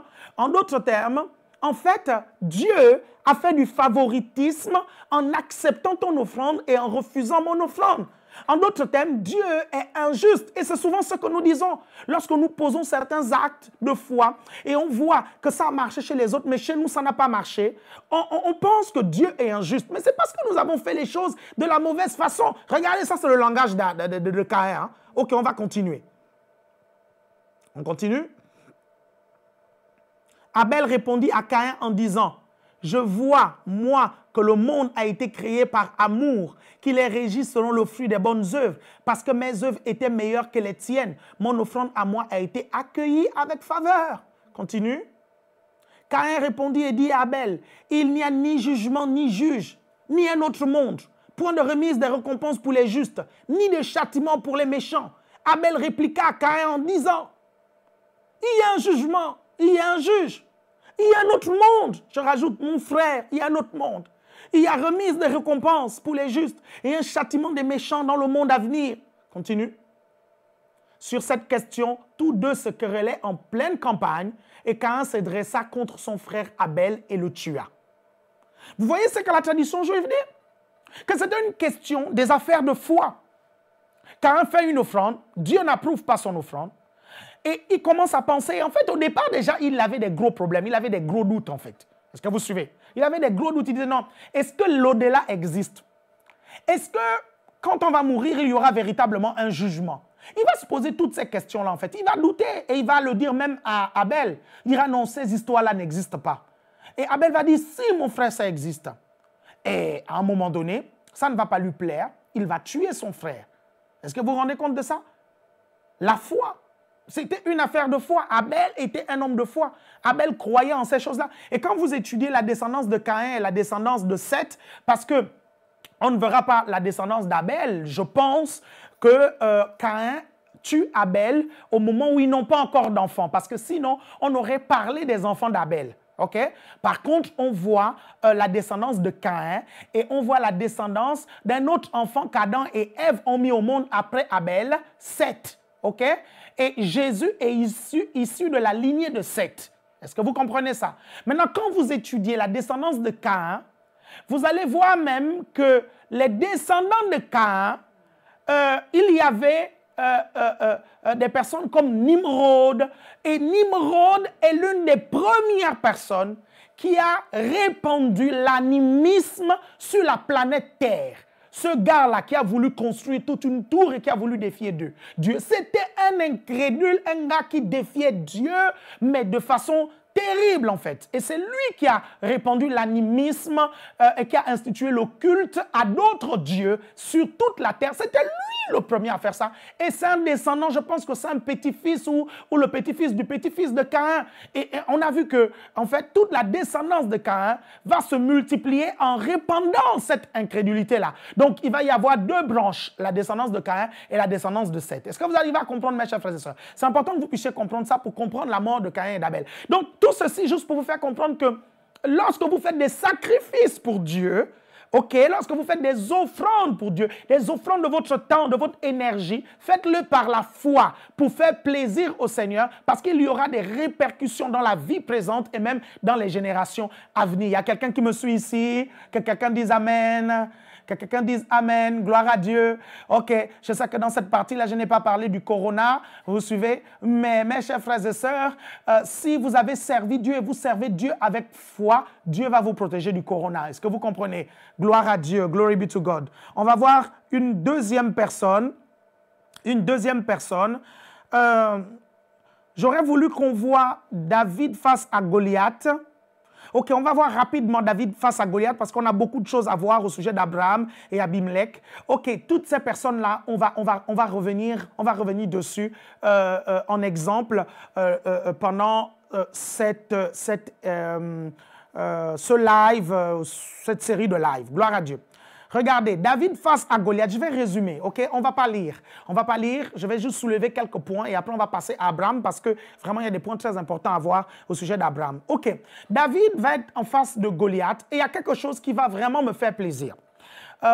A: en fait, Dieu a fait du favoritisme en acceptant ton offrande et en refusant mon offrande. En d'autres termes, Dieu est injuste. Et c'est souvent ce que nous disons lorsque nous posons certains actes de foi et on voit que ça a marché chez les autres, mais chez nous, ça n'a pas marché. On pense que Dieu est injuste. Mais c'est parce que nous avons fait les choses de la mauvaise façon. Regardez, ça, c'est le langage de Caïn. Hein? OK, on va continuer. On continue. Abel répondit à Caïn en disant, « Je vois, moi, que le monde a été créé par amour, qu'il est régi selon le fruit des bonnes œuvres, parce que mes œuvres étaient meilleures que les tiennes. Mon offrande à moi a été accueillie avec faveur. » Continue. Caïn répondit et dit à Abel, « Il n'y a ni jugement ni juge, ni un autre monde, point de remise des récompenses pour les justes, ni de châtiment pour les méchants. » Abel répliqua à Caïn en disant, « Il y a un jugement, il y a un juge. Il y a un autre monde. » Je rajoute, mon frère, il y a un autre monde. Il y a remise de récompenses pour les justes et un châtiment des méchants dans le monde à venir. Continue. Sur cette question, tous deux se querellaient en pleine campagne et Caïn se dressa contre son frère Abel et le tua. Vous voyez ce que la tradition juive dit? Que c'était une question des affaires de foi. Caïn fait une offrande, Dieu n'approuve pas son offrande et il commence à penser. En fait, au départ déjà, il avait des gros problèmes, il avait des gros doutes en fait. Est-ce que vous suivez? Il avait des gros doutes, il disait non, est-ce que l'au-delà existe? Est-ce que quand on va mourir, il y aura véritablement un jugement? Il va se poser toutes ces questions-là, en fait. Il va douter et il va le dire même à Abel. Il dira non, ces histoires-là n'existent pas. Et Abel va dire, si mon frère, ça existe. Et à un moment donné, ça ne va pas lui plaire. Il va tuer son frère. Est-ce que vous vous rendez compte de ça? La foi. C'était une affaire de foi. Abel était un homme de foi. Abel croyait en ces choses-là. Et quand vous étudiez la descendance de Caïn et la descendance de Seth, parce que on ne verra pas la descendance d'Abel, je pense que Caïn tue Abel au moment où ils n'ont pas encore d'enfants. Parce que sinon, on aurait parlé des enfants d'Abel. Okay? Par contre, on voit la descendance de Caïn et on voit la descendance d'un autre enfant qu'Adam et Ève ont mis au monde après Abel, Seth. Okay? Et Jésus est issu de la lignée de Seth. Est-ce que vous comprenez ça? Maintenant, quand vous étudiez la descendance de Caïn, vous allez voir même que les descendants de Caïn, il y avait des personnes comme Nimrod. Et Nimrod est l'une des premières personnes qui a répandu l'animisme sur la planète Terre. Ce gars-là qui a voulu construire toute une tour et qui a voulu défier Dieu. C'était un incrédule, un gars qui défiait Dieu, mais de façon terrible en fait. Et c'est lui qui a répandu l'animisme et qui a institué le culte à d'autres dieux sur toute la terre. C'était lui le premier à faire ça. Et c'est un descendant, je pense que c'est un petit-fils ou le petit-fils du petit-fils de Caïn. Et on a vu que, en fait, toute la descendance de Caïn va se multiplier en répandant cette incrédulité-là. Donc, il va y avoir deux branches, la descendance de Caïn et la descendance de Seth. Est-ce que vous arrivez à comprendre, mes chers frères et sœurs? C'est important que vous puissiez comprendre ça pour comprendre la mort de Caïn et d'Abel. Donc, tout ceci juste pour vous faire comprendre que lorsque vous faites des sacrifices pour Dieu, lorsque vous faites des offrandes pour Dieu, des offrandes de votre temps, de votre énergie, faites-le par la foi pour faire plaisir au Seigneur parce qu'il y aura des répercussions dans la vie présente et même dans les générations à venir. Il y a quelqu'un qui me suit ici, que quelqu'un dise Amen. Que quelqu'un dise Amen, gloire à Dieu. Ok, je sais que dans cette partie-là, je n'ai pas parlé du corona, vous suivez. Mais mes chers frères et sœurs, si vous avez servi Dieu et vous servez Dieu avec foi, Dieu va vous protéger du corona. Est-ce que vous comprenez? Gloire à Dieu, glory be to God. On va voir une deuxième personne. J'aurais voulu qu'on voit David face à Goliath. Ok, on va voir rapidement David face à Goliath parce qu'on a beaucoup de choses à voir au sujet d'Abraham et Abimelech. Ok, toutes ces personnes-là, on va revenir dessus en exemple pendant ce live, cette série de live. Gloire à Dieu. Regardez, David face à Goliath, je vais résumer, ok? On ne va pas lire, je vais juste soulever quelques points et après on va passer à Abraham parce que vraiment il y a des points très importants à voir au sujet d'Abraham. Ok, David va être en face de Goliath et il y a quelque chose qui va vraiment me faire plaisir.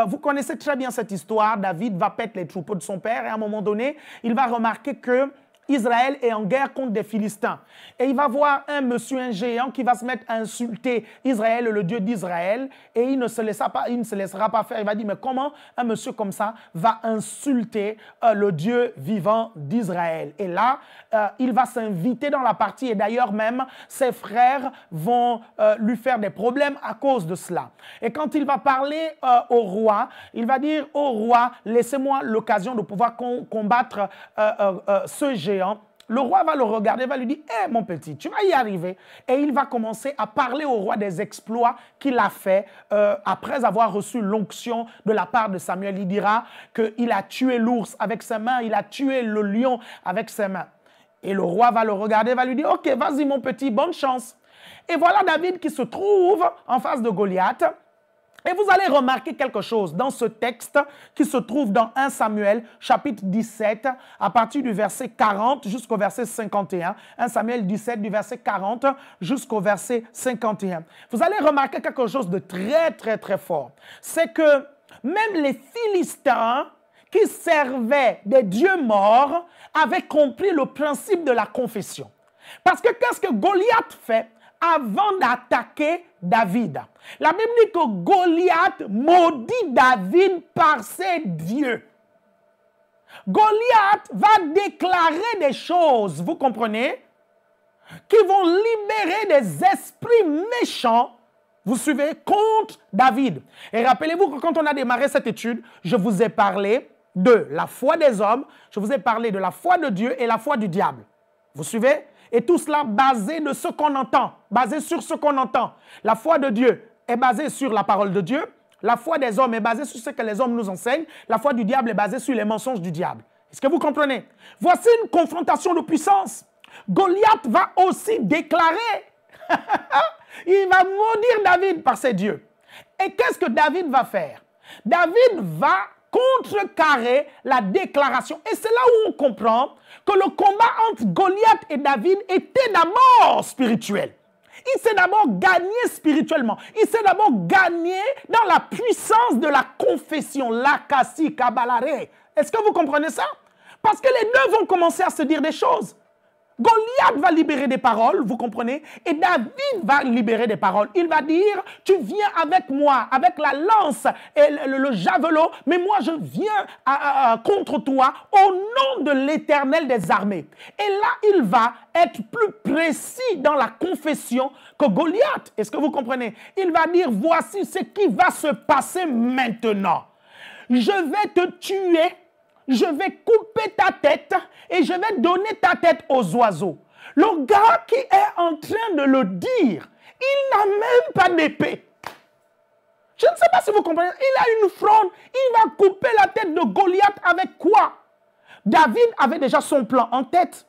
A: Vous connaissez très bien cette histoire, David va perdre les troupeaux de son père et à un moment donné, il va remarquer que Israël est en guerre contre des Philistins. Et il va voir un monsieur, un géant, qui va se mettre à insulter Israël, le Dieu d'Israël, et il ne se laissera pas faire. Il va dire, mais comment un monsieur comme ça va insulter le Dieu vivant d'Israël? Et là, il va s'inviter dans la partie, et d'ailleurs même, ses frères vont lui faire des problèmes à cause de cela. Et quand il va parler au roi, il va dire, au roi, laissez-moi l'occasion de pouvoir combattre ce géant. Le roi va le regarder, va lui dire, hé mon petit, tu vas y arriver. Et il va commencer à parler au roi des exploits qu'il a fait après avoir reçu l'onction de la part de Samuel. Il dira qu'il a tué l'ours avec ses mains, il a tué le lion avec ses mains. Et le roi va le regarder, va lui dire, ok, vas-y mon petit, bonne chance. Et voilà David qui se trouve en face de Goliath. Et vous allez remarquer quelque chose dans ce texte qui se trouve dans 1 Samuel, chapitre 17, à partir du verset 40 jusqu'au verset 51. 1 Samuel 17, du verset 40 jusqu'au verset 51. Vous allez remarquer quelque chose de très, très, très fort. C'est que même les Philistins qui servaient des dieux morts avaient compris le principe de la confession. Parce que qu'est-ce que Goliath fait avant d'attaquer David? La Bible dit que Goliath maudit David par ses dieux. Goliath va déclarer des choses, vous comprenez, qui vont libérer des esprits méchants, vous suivez, contre David. Et rappelez-vous que quand on a démarré cette étude, je vous ai parlé de la foi des hommes, je vous ai parlé de la foi de Dieu et la foi du diable. Vous suivez? Et tout cela basé de ce qu'on entend, basé sur ce qu'on entend. La foi de Dieu est basée sur la parole de Dieu. La foi des hommes est basée sur ce que les hommes nous enseignent. La foi du diable est basée sur les mensonges du diable. Est-ce que vous comprenez? Voici une confrontation de puissance. Goliath va aussi déclarer. Il va maudire David par ses dieux. Et qu'est-ce que David va faire? David va contrecarrer la déclaration. Et c'est là où on comprend que le combat entre Goliath et David était d'abord spirituel. Il s'est d'abord gagné spirituellement. Il s'est d'abord gagné dans la puissance de la confession. Lakasi Kabalare. Est-ce que vous comprenez ça? Parce que les deux vont commencer à se dire des choses. Goliath va libérer des paroles, vous comprenez? Et David va libérer des paroles. Il va dire, tu viens avec moi, avec la lance et le javelot, mais moi je viens contre toi au nom de l'Éternel des armées. Et là, il va être plus précis dans la confession que Goliath. Est-ce que vous comprenez? Il va dire, voici ce qui va se passer maintenant. Je vais te tuer. Je vais couper ta tête et je vais donner ta tête aux oiseaux. Le gars qui est en train de le dire, il n'a même pas d'épée. Je ne sais pas si vous comprenez. Il a une fronde. Il va couper la tête de Goliath avec quoi? David avait déjà son plan en tête.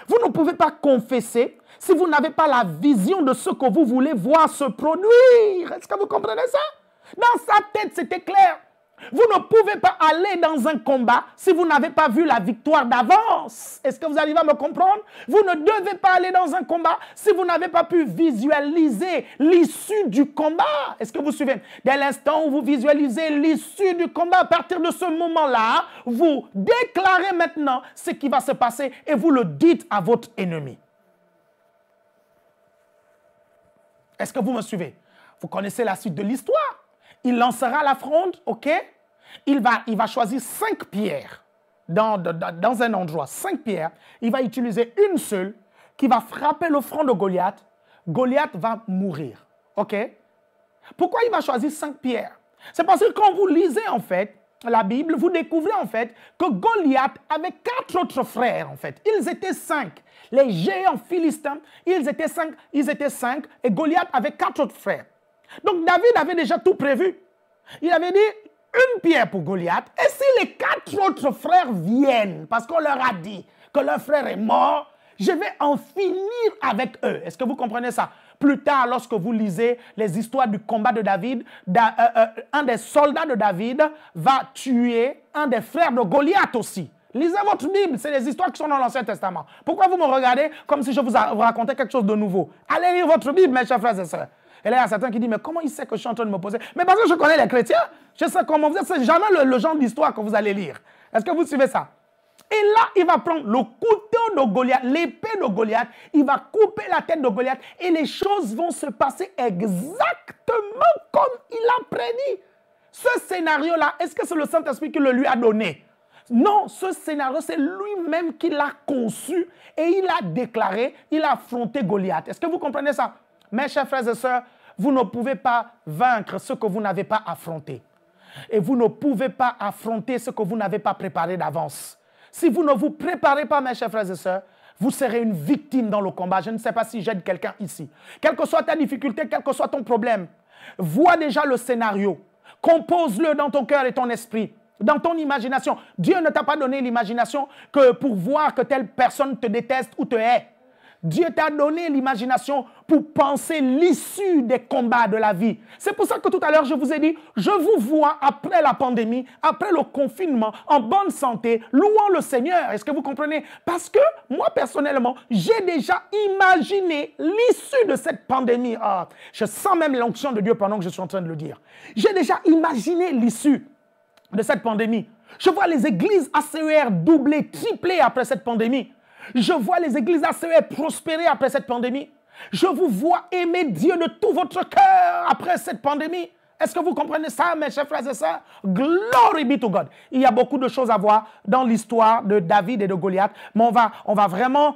A: Vous ne pouvez pas confesser si vous n'avez pas la vision de ce que vous voulez voir se produire. Est-ce que vous comprenez ça? Dans sa tête, c'était clair. Vous ne pouvez pas aller dans un combat si vous n'avez pas vu la victoire d'avance. Est-ce que vous arrivez à me comprendre? Vous ne devez pas aller dans un combat si vous n'avez pas pu visualiser l'issue du combat. Est-ce que vous suivez? Dès l'instant où vous visualisez l'issue du combat, à partir de ce moment-là, vous déclarez maintenant ce qui va se passer et vous le dites à votre ennemi. Est-ce que vous me suivez? Vous connaissez la suite de l'histoire. Il lancera la fronde, ok? Il va choisir 5 pierres dans un endroit, 5 pierres. Il va utiliser une seule qui va frapper le front de Goliath. Goliath va mourir, ok? Pourquoi il va choisir 5 pierres? C'est parce que quand vous lisez en fait la Bible, vous découvrez en fait que Goliath avait 4 autres frères en fait. Ils étaient 5. Les géants philistins, ils étaient 5 et Goliath avait 4 autres frères. Donc David avait déjà tout prévu. Il avait dit une pierre pour Goliath. Et si les 4 autres frères viennent, parce qu'on leur a dit que leur frère est mort, je vais en finir avec eux. Est-ce que vous comprenez ça? Plus tard, lorsque vous lisez les histoires du combat de David, un des soldats de David va tuer un des frères de Goliath aussi. Lisez votre Bible, c'est des histoires qui sont dans l'Ancien Testament. Pourquoi vous me regardez comme si je vous racontais quelque chose de nouveau? Allez lire votre Bible, mes chers frères et sœurs. Et là, il y a certains qui disent, mais comment il sait que je suis en train de me poser? Mais parce que je connais les chrétiens. Je sais comment vous êtes. C'est jamais le genre d'histoire que vous allez lire. Est-ce que vous suivez ça? Et là, il va prendre le couteau de Goliath, l'épée de Goliath. Il va couper la tête de Goliath. Et les choses vont se passer exactement comme il a prédit. Ce scénario-là, est-ce que c'est le Saint-Esprit qui le lui a donné? Non, ce scénario, c'est lui-même qui l'a conçu. Et il a déclaré, il a affronté Goliath. Est-ce que vous comprenez ça? Mes chers frères et sœurs, vous ne pouvez pas vaincre ce que vous n'avez pas affronté. Et vous ne pouvez pas affronter ce que vous n'avez pas préparé d'avance. Si vous ne vous préparez pas, mes chers frères et sœurs, vous serez une victime dans le combat. Je ne sais pas si j'aide quelqu'un ici. Quelle que soit ta difficulté, quel que soit ton problème, vois déjà le scénario. Compose-le dans ton cœur et ton esprit, dans ton imagination. Dieu ne t'a pas donné l'imagination que pour voir que telle personne te déteste ou te hait. Dieu t'a donné l'imagination pour penser l'issue des combats de la vie. C'est pour ça que tout à l'heure, je vous ai dit, je vous vois après la pandémie, après le confinement, en bonne santé, louant le Seigneur. Est-ce que vous comprenez? Parce que moi, personnellement, j'ai déjà imaginé l'issue de cette pandémie. Ah, je sens même l'onction de Dieu pendant que je suis en train de le dire. J'ai déjà imaginé l'issue de cette pandémie. Je vois les églises ACER doubler, tripler après cette pandémie. Je vois les églises ACER prospérer après cette pandémie. Je vous vois aimer Dieu de tout votre cœur après cette pandémie. Est-ce que vous comprenez ça, mes chers frères et sœurs? Glory be to God. Il y a beaucoup de choses à voir dans l'histoire de David et de Goliath, mais on va vraiment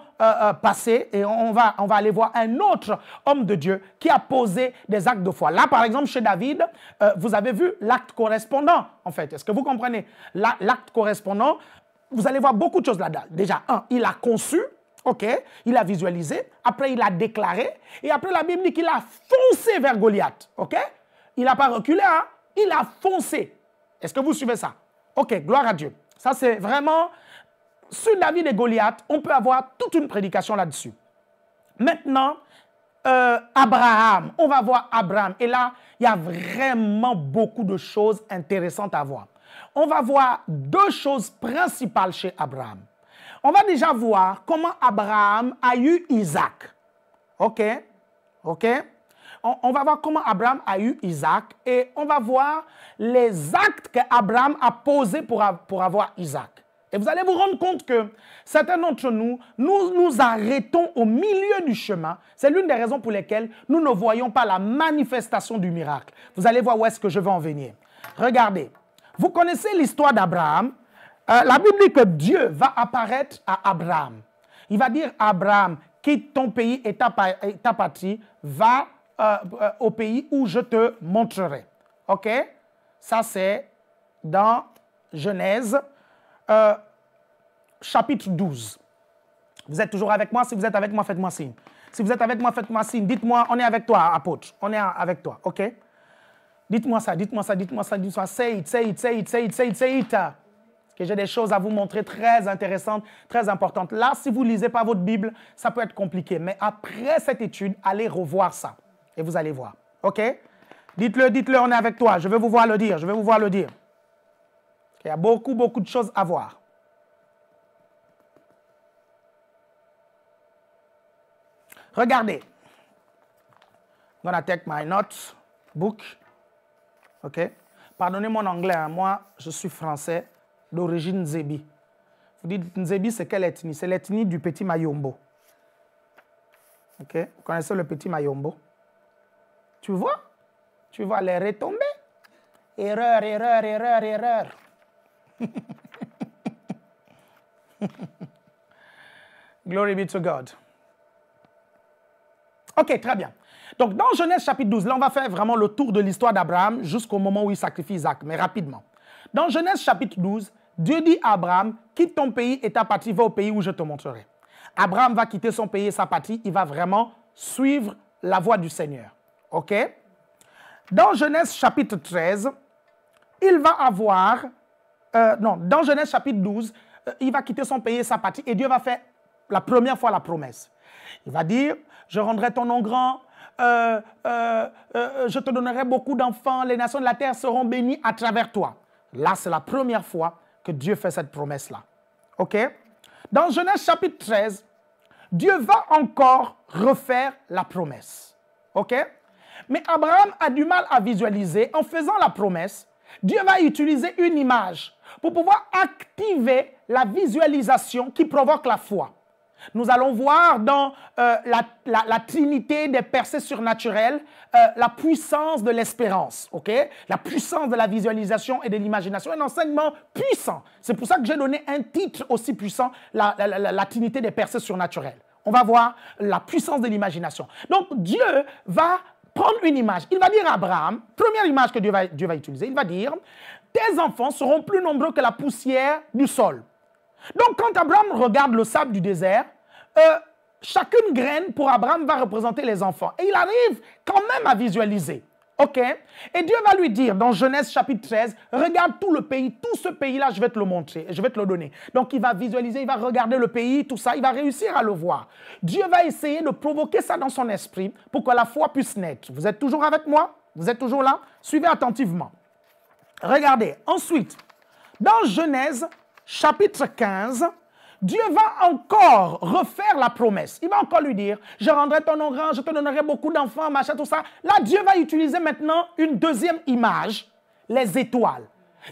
A: passer et on va aller voir un autre homme de Dieu qui a posé des actes de foi. Là, par exemple, chez David, vous avez vu l'acte correspondant, en fait. Est-ce que vous comprenez? L'acte correspondant, vous allez voir beaucoup de choses là-dedans. Déjà, il a conçu, ok, il a visualisé, après il a déclaré, et après la Bible dit qu'il a foncé vers Goliath, ok? Il n'a pas reculé, hein? Il a foncé. Est-ce que vous suivez ça? Ok, gloire à Dieu. Ça, c'est vraiment... Sur David et Goliath, on peut avoir toute une prédication là-dessus. Maintenant, Abraham. On va voir Abraham. Et là, il y a vraiment beaucoup de choses intéressantes à voir. On va voir deux choses principales chez Abraham. On va déjà voir comment Abraham a eu Isaac. Ok? Ok? On va voir comment Abraham a eu Isaac et on va voir les actes qu'Abraham a posés pour avoir Isaac. Et vous allez vous rendre compte que certains d'entre nous, nous arrêtons au milieu du chemin. C'est l'une des raisons pour lesquelles nous ne voyons pas la manifestation du miracle. Vous allez voir où est-ce que je vais en venir. Regardez, vous connaissez l'histoire d'Abraham. La Bible dit que Dieu va apparaître à Abraham. Il va dire à Abraham, quitte ton pays et ta patrie, va au pays où je te montrerai. OK? Ça, c'est dans Genèse, chapitre 12. Vous êtes toujours avec moi? Si vous êtes avec moi, faites-moi signe. Si vous êtes avec moi, faites-moi signe. Dites-moi, on est avec toi, apôtre. On est avec toi. OK? Dites-moi ça, dites-moi ça, dites-moi ça, dites-moi ça. Say it, say it, say it, say it, say it, say it. Parce que j'ai des choses à vous montrer très intéressantes, très importantes. Là, si vous ne lisez pas votre Bible, ça peut être compliqué. Mais après cette étude, allez revoir ça. Et vous allez voir. OK? Dites-le, dites-le, on est avec toi. Je vais vous voir le dire. Je vais vous voir le dire. Il y a beaucoup, beaucoup de choses à voir. Regardez. I'm going to take my notebook. OK? Pardonnez mon anglais. Hein. Moi, je suis français d'origine Nzebi. Vous dites, Nzebi, c'est quelle ethnie? C'est l'ethnie du petit Mayombo. OK? Vous connaissez le petit Mayombo? Tu vois? Tu vois les retombées? Erreur, erreur, erreur, erreur. Glory be to God. OK, très bien. Donc, dans Genèse chapitre 12, là, on va faire vraiment le tour de l'histoire d'Abraham jusqu'au moment où il sacrifie Isaac, mais rapidement. Dans Genèse chapitre 12, Dieu dit à Abraham, quitte ton pays et ta patrie, va au pays où je te montrerai. Abraham va quitter son pays et sa patrie, il va vraiment suivre la voie du Seigneur. OK? Dans Genèse chapitre 13, il va avoir... dans Genèse chapitre 12, il va quitter son pays et sa patrie et Dieu va faire la première fois la promesse. Il va dire, je rendrai ton nom grand, je te donnerai beaucoup d'enfants, les nations de la terre seront bénies à travers toi. Là, c'est la première fois que Dieu fait cette promesse-là. OK? Dans Genèse chapitre 13, Dieu va encore refaire la promesse. OK? Mais Abraham a du mal à visualiser. En faisant la promesse, Dieu va utiliser une image pour pouvoir activer la visualisation qui provoque la foi. Nous allons voir dans la trinité des percées surnaturelles la puissance de l'espérance, ok? La puissance de la visualisation et de l'imagination, un enseignement puissant. C'est pour ça que j'ai donné un titre aussi puissant, la trinité des percées surnaturelles. On va voir la puissance de l'imagination. Donc Dieu va prendre une image. Il va dire à Abraham, première image que Dieu va utiliser, il va dire, tes enfants seront plus nombreux que la poussière du sol. Donc, quand Abraham regarde le sable du désert, chacune graine pour Abraham va représenter les enfants. Et il arrive quand même à visualiser. OK? Et Dieu va lui dire dans Genèse chapitre 13, regarde tout le pays, tout ce pays-là, je vais te le montrer, je vais te le donner. Donc il va visualiser, il va regarder le pays, tout ça, il va réussir à le voir. Dieu va essayer de provoquer ça dans son esprit pour que la foi puisse naître. Vous êtes toujours avec moi? Vous êtes toujours là? Suivez attentivement. Regardez, ensuite, dans Genèse chapitre 15, Dieu va encore refaire la promesse. Il va encore lui dire, je rendrai ton nom grand, je te donnerai beaucoup d'enfants, machin, tout ça. Là, Dieu va utiliser maintenant une deuxième image, les étoiles.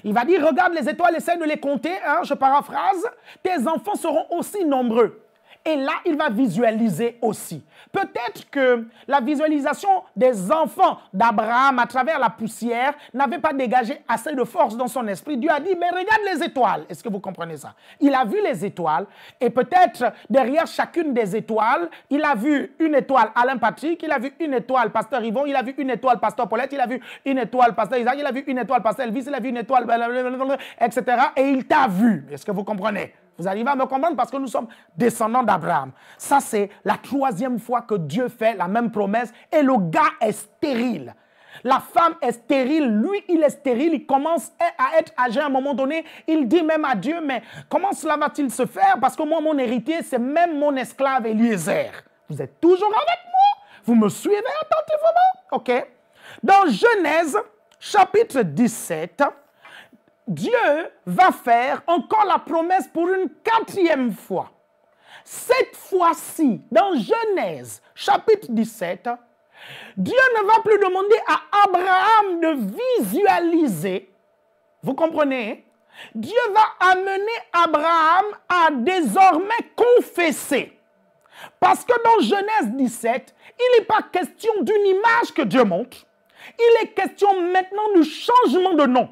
A: Il va dire, regarde les étoiles, essaie de les compter, hein, je paraphrase, tes enfants seront aussi nombreux. Et là, il va visualiser aussi. Peut-être que la visualisation des enfants d'Abraham à travers la poussière n'avait pas dégagé assez de force dans son esprit. Dieu a dit, mais regarde les étoiles. Est-ce que vous comprenez ça? Il a vu les étoiles et peut-être derrière chacune des étoiles, il a vu une étoile Alain Patrick, il a vu une étoile Pasteur Yvon, il a vu une étoile Pasteur Paulette, il a vu une étoile Pasteur Isaac, il a vu une étoile Pasteur Elvis, il a vu une étoile, etc. Et il t'a vu. Est-ce que vous comprenez? Vous arrivez à me comprendre parce que nous sommes descendants d'Abraham. Ça, c'est la troisième fois que Dieu fait la même promesse et le gars est stérile. La femme est stérile, lui, il est stérile, il commence à être âgé à un moment donné. Il dit même à Dieu, mais comment cela va-t-il se faire? Parce que moi, mon héritier, c'est même mon esclave Eliezer. Vous êtes toujours avec moi? Vous me suivez attentivement? OK. Dans Genèse, chapitre 17, Dieu va faire encore la promesse pour une quatrième fois. Cette fois-ci, dans Genèse, chapitre 17, Dieu ne va plus demander à Abraham de visualiser. Vous comprenez? Dieu va amener Abraham à désormais confesser. Parce que dans Genèse 17, il n'est pas question d'une image que Dieu montre. Il est question maintenant du changement de nom.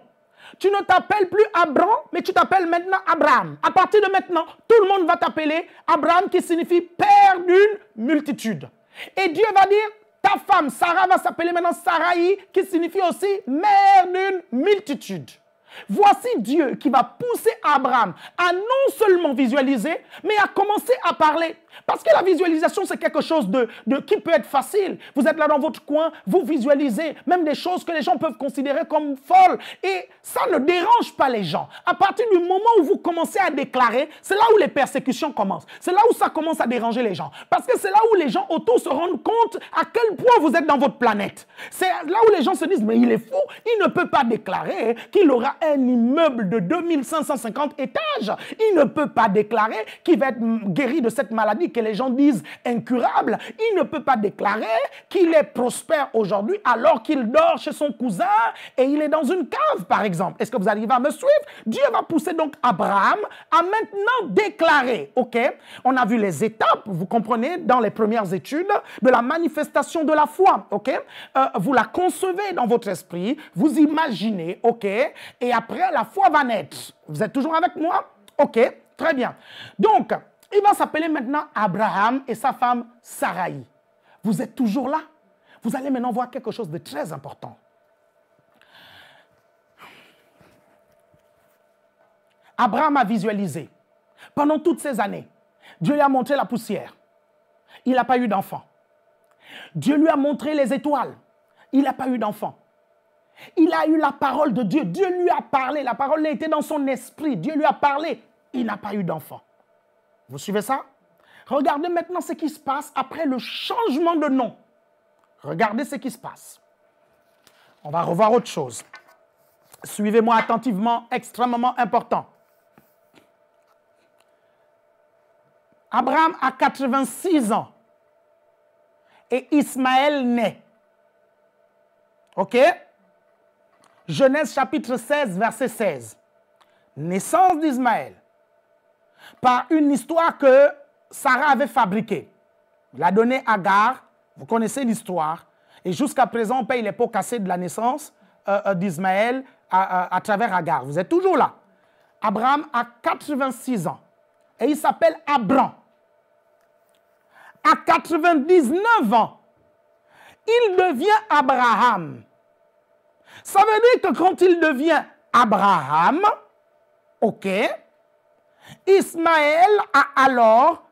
A: Tu ne t'appelles plus Abraham, mais tu t'appelles maintenant Abraham. À partir de maintenant, tout le monde va t'appeler Abraham, qui signifie père d'une multitude. Et Dieu va dire, ta femme Sarah va s'appeler maintenant Sarai, qui signifie aussi mère d'une multitude. Voici Dieu qui va pousser Abraham à non seulement visualiser, mais à commencer à parler. Parce que la visualisation, c'est quelque chose qui peut être facile. Vous êtes là dans votre coin, vous visualisez même des choses que les gens peuvent considérer comme folles. Et ça ne dérange pas les gens. À partir du moment où vous commencez à déclarer, c'est là où les persécutions commencent. C'est là où ça commence à déranger les gens. Parce que c'est là où les gens autour se rendent compte à quel point vous êtes dans votre planète. C'est là où les gens se disent, mais il est fou, il ne peut pas déclarer qu'il aura un immeuble de 2550 étages. Il ne peut pas déclarer qu'il va être guéri de cette maladie que les gens disent incurable. Il ne peut pas déclarer qu'il est prospère aujourd'hui alors qu'il dort chez son cousin et il est dans une cave, par exemple. Est-ce que vous arrivez à me suivre? Dieu va pousser donc Abraham à maintenant déclarer, ok? On a vu les étapes, vous comprenez, dans les premières études, de la manifestation de la foi, ok? Vous la concevez dans votre esprit, vous imaginez, ok? Et après, la foi va naître. Vous êtes toujours avec moi? Ok, très bien. Donc, il va s'appeler maintenant Abraham et sa femme Sarai. Vous êtes toujours là? Vous allez maintenant voir quelque chose de très important. Abraham a visualisé. Pendant toutes ces années, Dieu lui a montré la poussière. Il n'a pas eu d'enfant. Dieu lui a montré les étoiles. Il n'a pas eu d'enfant. Il a eu la parole de Dieu. Dieu lui a parlé. La parole était dans son esprit. Dieu lui a parlé. Il n'a pas eu d'enfant. Vous suivez ça? Regardez maintenant ce qui se passe après le changement de nom. Regardez ce qui se passe. On va revoir autre chose. Suivez-moi attentivement, extrêmement important. Abraham a 86 ans et Ismaël naît. OK? Genèse chapitre 16, verset 16. Naissance d'Ismaël. Par une histoire que Sarah avait fabriquée. Il a donné Agar, vous connaissez l'histoire, et jusqu'à présent on paye les pots cassés de la naissance d'Ismaël à travers Agar. Vous êtes toujours là. Abraham a 86 ans et il s'appelle Abram. À 99 ans, il devient Abraham. Ça veut dire que quand il devient Abraham, ok, Ismaël a alors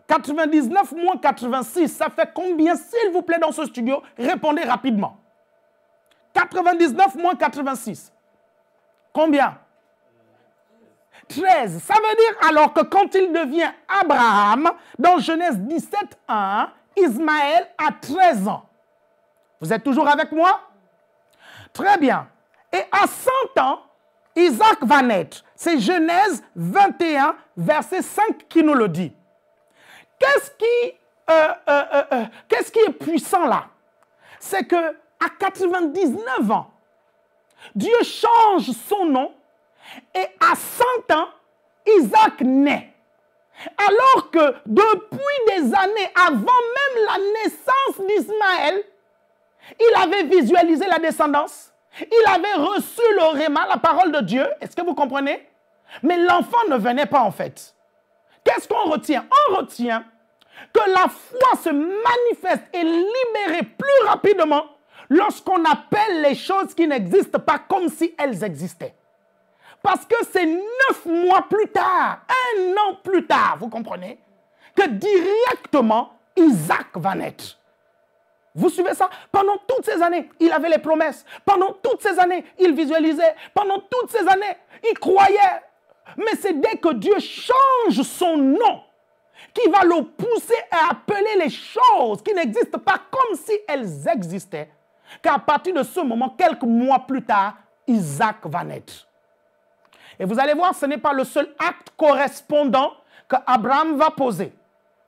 A: 99 moins 86. Ça fait combien, s'il vous plaît, dans ce studio? Répondez rapidement. 99 moins 86. Combien? 13. Ça veut dire alors que quand il devient Abraham, dans Genèse 17, 1, Ismaël a 13 ans. Vous êtes toujours avec moi? Très bien. Et à 100 ans, Isaac va naître. C'est Genèse 21, verset 5 qui nous le dit. Qu'est-ce qui est puissant là? C'est que à 99 ans, Dieu change son nom et à 100 ans, Isaac naît. Alors que depuis des années avant même la naissance d'Ismaël, il avait visualisé la descendance. Il avait reçu le réma, la parole de Dieu. Est-ce que vous comprenez? Mais l'enfant ne venait pas en fait. Qu'est-ce qu'on retient? On retient que la foi se manifeste et libérée plus rapidement lorsqu'on appelle les choses qui n'existent pas comme si elles existaient. Parce que c'est 9 mois plus tard, 1 an plus tard, vous comprenez, que directement Isaac va naître. Vous suivez ça? Pendant toutes ces années, il avait les promesses. Pendant toutes ces années, il visualisait. Pendant toutes ces années, il croyait. Mais c'est dès que Dieu change son nom qui va le pousser à appeler les choses qui n'existent pas comme si elles existaient, qu'à partir de ce moment, quelques mois plus tard, Isaac va naître. Et vous allez voir, ce n'est pas le seul acte correspondant qu'Abraham va poser.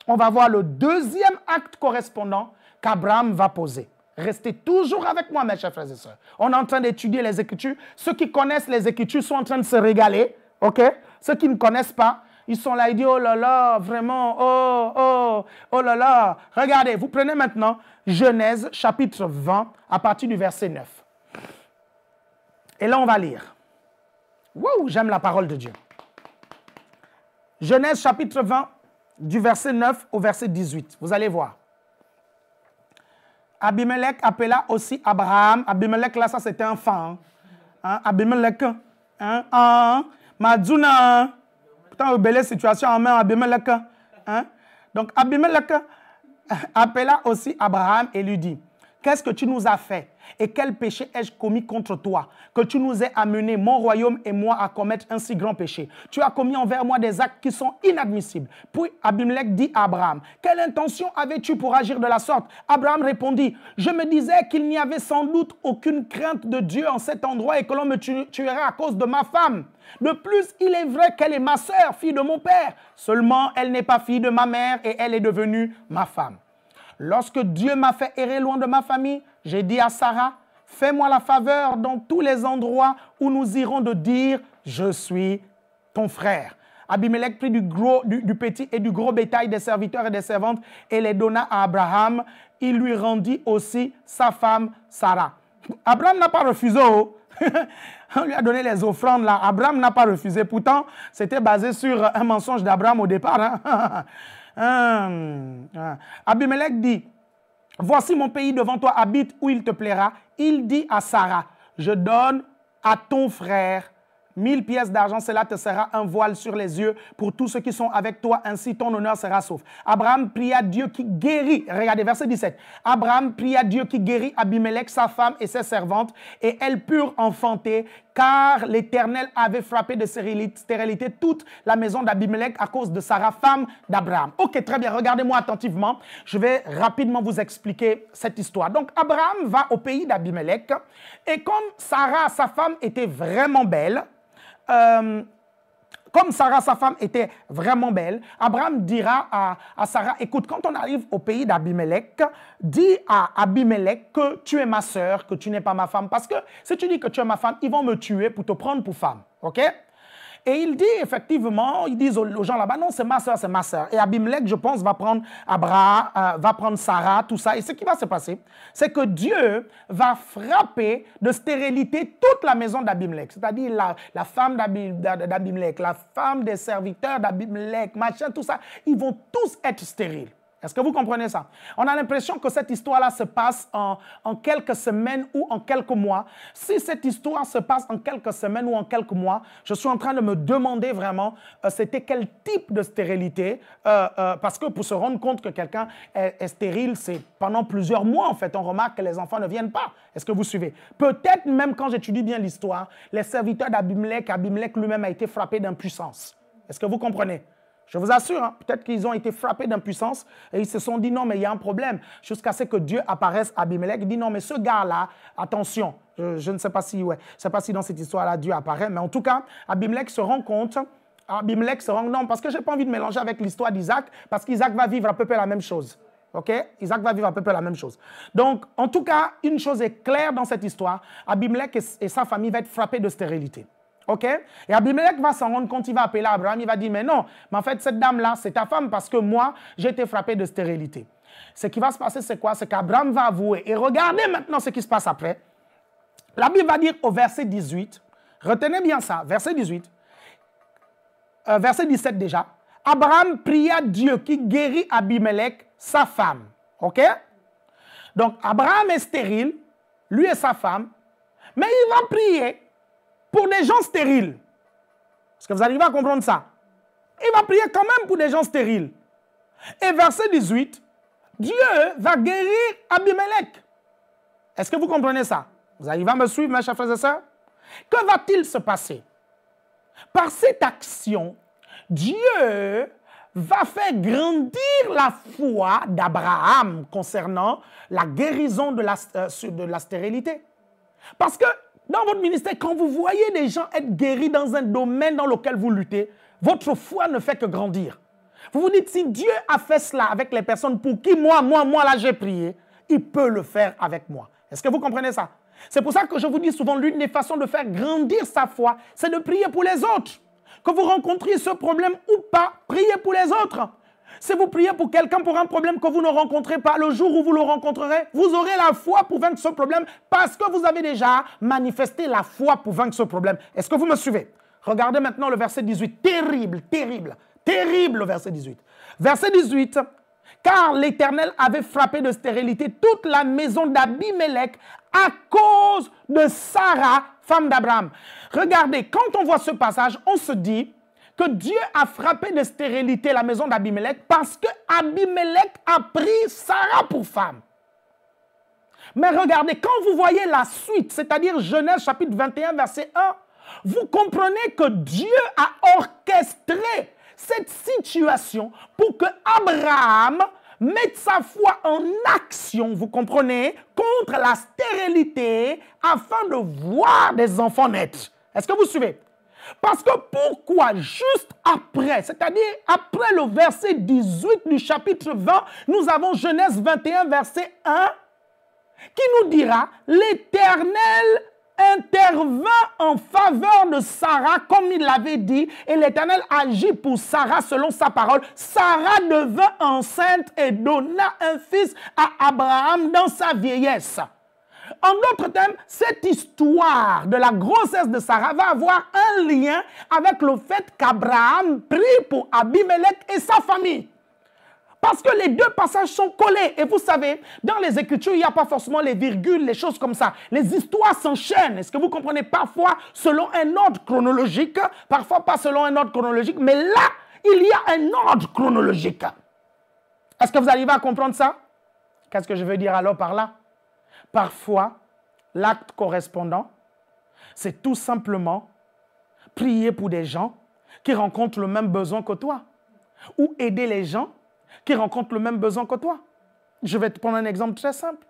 A: On va voir le deuxième acte correspondant qu'Abraham va poser. Restez toujours avec moi, mes chers frères et sœurs. On est en train d'étudier les Écritures. Ceux qui connaissent les Écritures sont en train de se régaler. OK? Ceux qui ne connaissent pas, ils sont là, ils disent, oh là là, vraiment, oh là là. Regardez, vous prenez maintenant Genèse, chapitre 20, à partir du verset 9. Et là, on va lire. Wow, j'aime la parole de Dieu. Genèse, chapitre 20, du verset 9 au verset 18. Vous allez voir. Abimelech appela aussi Abraham. Abimelech, là, ça c'était un fan. Hein? Abimelech, Madjuna. Putain, une belle situation en main, Abimelech. Hein? Donc, Abimelech appela aussi Abraham et lui dit, qu'est-ce que tu nous as fait? Et quel péché ai-je commis contre toi, que tu nous aies amené, mon royaume et moi, à commettre un si grand péché? Tu as commis envers moi des actes qui sont inadmissibles. Puis Abimelech dit à Abraham, quelle intention avais-tu pour agir de la sorte? Abraham répondit, je me disais qu'il n'y avait sans doute aucune crainte de Dieu en cet endroit et que l'on me tuerait à cause de ma femme. De plus, il est vrai qu'elle est ma sœur, fille de mon père. Seulement, elle n'est pas fille de ma mère et elle est devenue ma femme. Lorsque Dieu m'a fait errer loin de ma famille, j'ai dit à Sarah, fais-moi la faveur dans tous les endroits où nous irons de dire, je suis ton frère. Abimelech prit du petit et du gros bétail des serviteurs et des servantes et les donna à Abraham. Il lui rendit aussi sa femme Sarah. Abraham n'a pas refusé. On lui a donné les offrandes là. Abraham n'a pas refusé. Pourtant, c'était basé sur un mensonge d'Abraham au départ. Abimelech dit, voici mon pays devant toi, habite où il te plaira. Il dit à Sarah, je donne à ton frère 1000 pièces d'argent, cela te sera un voile sur les yeux pour tous ceux qui sont avec toi, ainsi ton honneur sera sauf. Abraham pria Dieu qui guérit, regardez verset 17, Abraham pria Dieu qui guérit Abimelech, sa femme et ses servantes, et elles purent enfanter, car l'Éternel avait frappé de stérilité toute la maison d'Abimelech à cause de Sarah, femme d'Abraham. Ok, très bien, regardez-moi attentivement, je vais rapidement vous expliquer cette histoire. Donc Abraham va au pays d'Abimelech, et comme Sarah, sa femme, était vraiment belle, comme Sarah, sa femme, était vraiment belle, Abraham dira à Sarah, écoute, quand on arrive au pays d'Abimelech, dis à Abimelech que tu es ma sœur, que tu n'es pas ma femme. Parce que si tu dis que tu es ma femme, ils vont me tuer pour te prendre pour femme. OK? Et il dit effectivement, ils disent aux gens là-bas, non, c'est ma sœur, c'est ma sœur. Et Abimelech, je pense, va prendre Abraham, va prendre Sarah, tout ça. Et ce qui va se passer, c'est que Dieu va frapper de stérilité toute la maison d'Abimelech. C'est-à-dire la femme d'Abimelech, la femme des serviteurs d'Abimelech, machin, tout ça. Ils vont tous être stériles. Est-ce que vous comprenez ça? On a l'impression que cette histoire-là se passe en quelques semaines ou en quelques mois. Si cette histoire se passe en quelques semaines ou en quelques mois, je suis en train de me demander vraiment c'était quel type de stérilité. Parce que pour se rendre compte que quelqu'un est stérile, c'est pendant plusieurs mois en fait. On remarque que les enfants ne viennent pas. Est-ce que vous suivez? Peut-être même quand j'étudie bien l'histoire, les serviteurs d'Abimelech, Abimelech lui-même a été frappé d'impuissance. Est-ce que vous comprenez? Je vous assure, hein, peut-être qu'ils ont été frappés d'impuissance et ils se sont dit non, mais il y a un problème. Jusqu'à ce que Dieu apparaisse à Abimelech. Il dit non, mais ce gars-là, attention, je ne sais pas si, dans cette histoire-là Dieu apparaît, mais en tout cas, Abimelech se rend compte. Non, parce que je n'ai pas envie de mélanger avec l'histoire d'Isaac, parce qu'Isaac va vivre à peu près la même chose. OK? Isaac va vivre à peu près la même chose. Donc, en tout cas, une chose est claire dans cette histoire. Abimelech et sa famille vont être frappés de stérilité. OK? Et Abimelech va s'en rendre compte, il va appeler Abraham, il va dire, mais non, mais en fait, cette dame-là, c'est ta femme parce que moi, j'ai été frappé de stérilité. Ce qui va se passer, c'est quoi? C'est qu'Abraham va avouer. Et regardez maintenant ce qui se passe après. La Bible va dire au verset 18, retenez bien ça, verset 18, verset 17 déjà, Abraham pria Dieu qui guérit Abimelech, sa femme. OK? Donc, Abraham est stérile, lui et sa femme, mais il va prier pour des gens stériles. Est-ce que vous arrivez à comprendre ça? Il va prier quand même pour des gens stériles. Et verset 18, Dieu va guérir Abimelech. Est-ce que vous comprenez ça? Vous arrivez à me suivre, mes chers frères et sœurs? Que va-t-il se passer? Par cette action, Dieu va faire grandir la foi d'Abraham concernant la guérison de la stérilité. Parce que dans votre ministère, quand vous voyez des gens être guéris dans un domaine dans lequel vous luttez, votre foi ne fait que grandir. Vous vous dites, si Dieu a fait cela avec les personnes pour qui moi, là, j'ai prié, il peut le faire avec moi. Est-ce que vous comprenez ça? C'est pour ça que je vous dis souvent, l'une des façons de faire grandir sa foi, c'est de prier pour les autres. Que vous rencontriez ce problème ou pas, priez pour les autres. Si vous priez pour quelqu'un pour un problème que vous ne rencontrez pas, le jour où vous le rencontrerez, vous aurez la foi pour vaincre ce problème parce que vous avez déjà manifesté la foi pour vaincre ce problème. Est-ce que vous me suivez? Regardez maintenant le verset 18. Terrible, terrible, terrible le verset 18. Verset 18. Car l'Éternel avait frappé de stérilité toute la maison d'Abimelech à cause de Sarah, femme d'Abraham. Regardez, quand on voit ce passage, on se dit que Dieu a frappé de stérilité la maison d'Abimelech parce que Abimelech a pris Sarah pour femme. Mais regardez, quand vous voyez la suite, c'est-à-dire Genèse chapitre 21, verset 1, vous comprenez que Dieu a orchestré cette situation pour que Abraham mette sa foi en action, vous comprenez, contre la stérilité afin de voir des enfants naître. Est-ce que vous suivez? Parce que pourquoi juste après, c'est-à-dire après le verset 18 du chapitre 20, nous avons Genèse 21, verset 1, qui nous dira « L'Éternel intervint en faveur de Sarah, comme il l'avait dit, et l'Éternel agit pour Sarah selon sa parole. Sarah devint enceinte et donna un fils à Abraham dans sa vieillesse. » En d'autres termes, cette histoire de la grossesse de Sarah va avoir un lien avec le fait qu'Abraham prie pour Abimelech et sa famille. Parce que les deux passages sont collés. Et vous savez, dans les Écritures, il n'y a pas forcément les virgules, les choses comme ça. Les histoires s'enchaînent. Est-ce que vous comprenez? Parfois selon un ordre chronologique, parfois pas selon un ordre chronologique, mais là, il y a un ordre chronologique. Est-ce que vous arrivez à comprendre ça? Qu'est-ce que je veux dire alors par là? Parfois, l'acte correspondant, c'est tout simplement prier pour des gens qui rencontrent le même besoin que toi. Ou aider les gens qui rencontrent le même besoin que toi. Je vais te prendre un exemple très simple.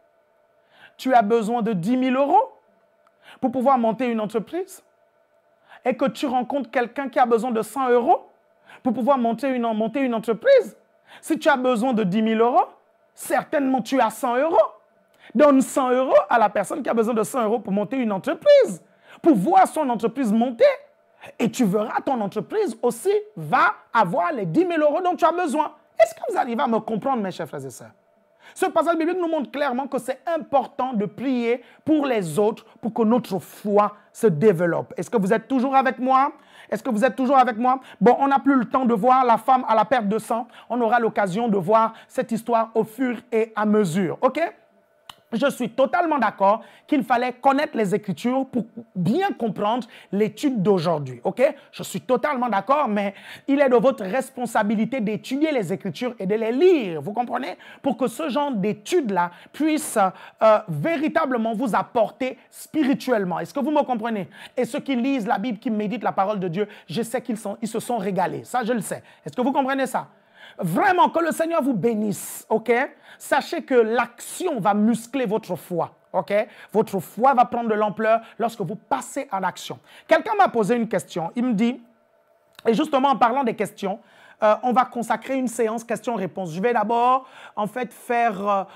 A: Tu as besoin de 10 000 euros pour pouvoir monter une entreprise et que tu rencontres quelqu'un qui a besoin de 100 euros pour pouvoir monter une entreprise. Si tu as besoin de 10 000 euros, certainement tu as 100 euros. Donne 100 euros à la personne qui a besoin de 100 euros pour monter une entreprise, pour voir son entreprise monter. Et tu verras, ton entreprise aussi va avoir les 10 000 euros dont tu as besoin. Est-ce que vous arrivez à me comprendre, mes chers frères et sœurs? Ce passage biblique nous montre clairement que c'est important de prier pour les autres pour que notre foi se développe. Est-ce que vous êtes toujours avec moi? Est-ce que vous êtes toujours avec moi? Bon, on n'a plus le temps de voir la femme à la perte de sang. On aura l'occasion de voir cette histoire au fur et à mesure. OK? Je suis totalement d'accord qu'il fallait connaître les Écritures pour bien comprendre l'étude d'aujourd'hui. OK? Je suis totalement d'accord, mais il est de votre responsabilité d'étudier les Écritures et de les lire. Vous comprenez? Pour que ce genre d'études-là puisse véritablement vous apporter spirituellement. Est-ce que vous me comprenez? Et ceux qui lisent la Bible, qui méditent la parole de Dieu, je sais qu'ils se sont régalés. Ça, je le sais. Est-ce que vous comprenez ça? Vraiment, que le Seigneur vous bénisse, ok? Sachez que l'action va muscler votre foi, ok? Votre foi va prendre de l'ampleur lorsque vous passez en action. Quelqu'un m'a posé une question, il me dit, et justement en parlant des questions, on va consacrer une séance questions-réponses. Je vais d'abord, en fait, faire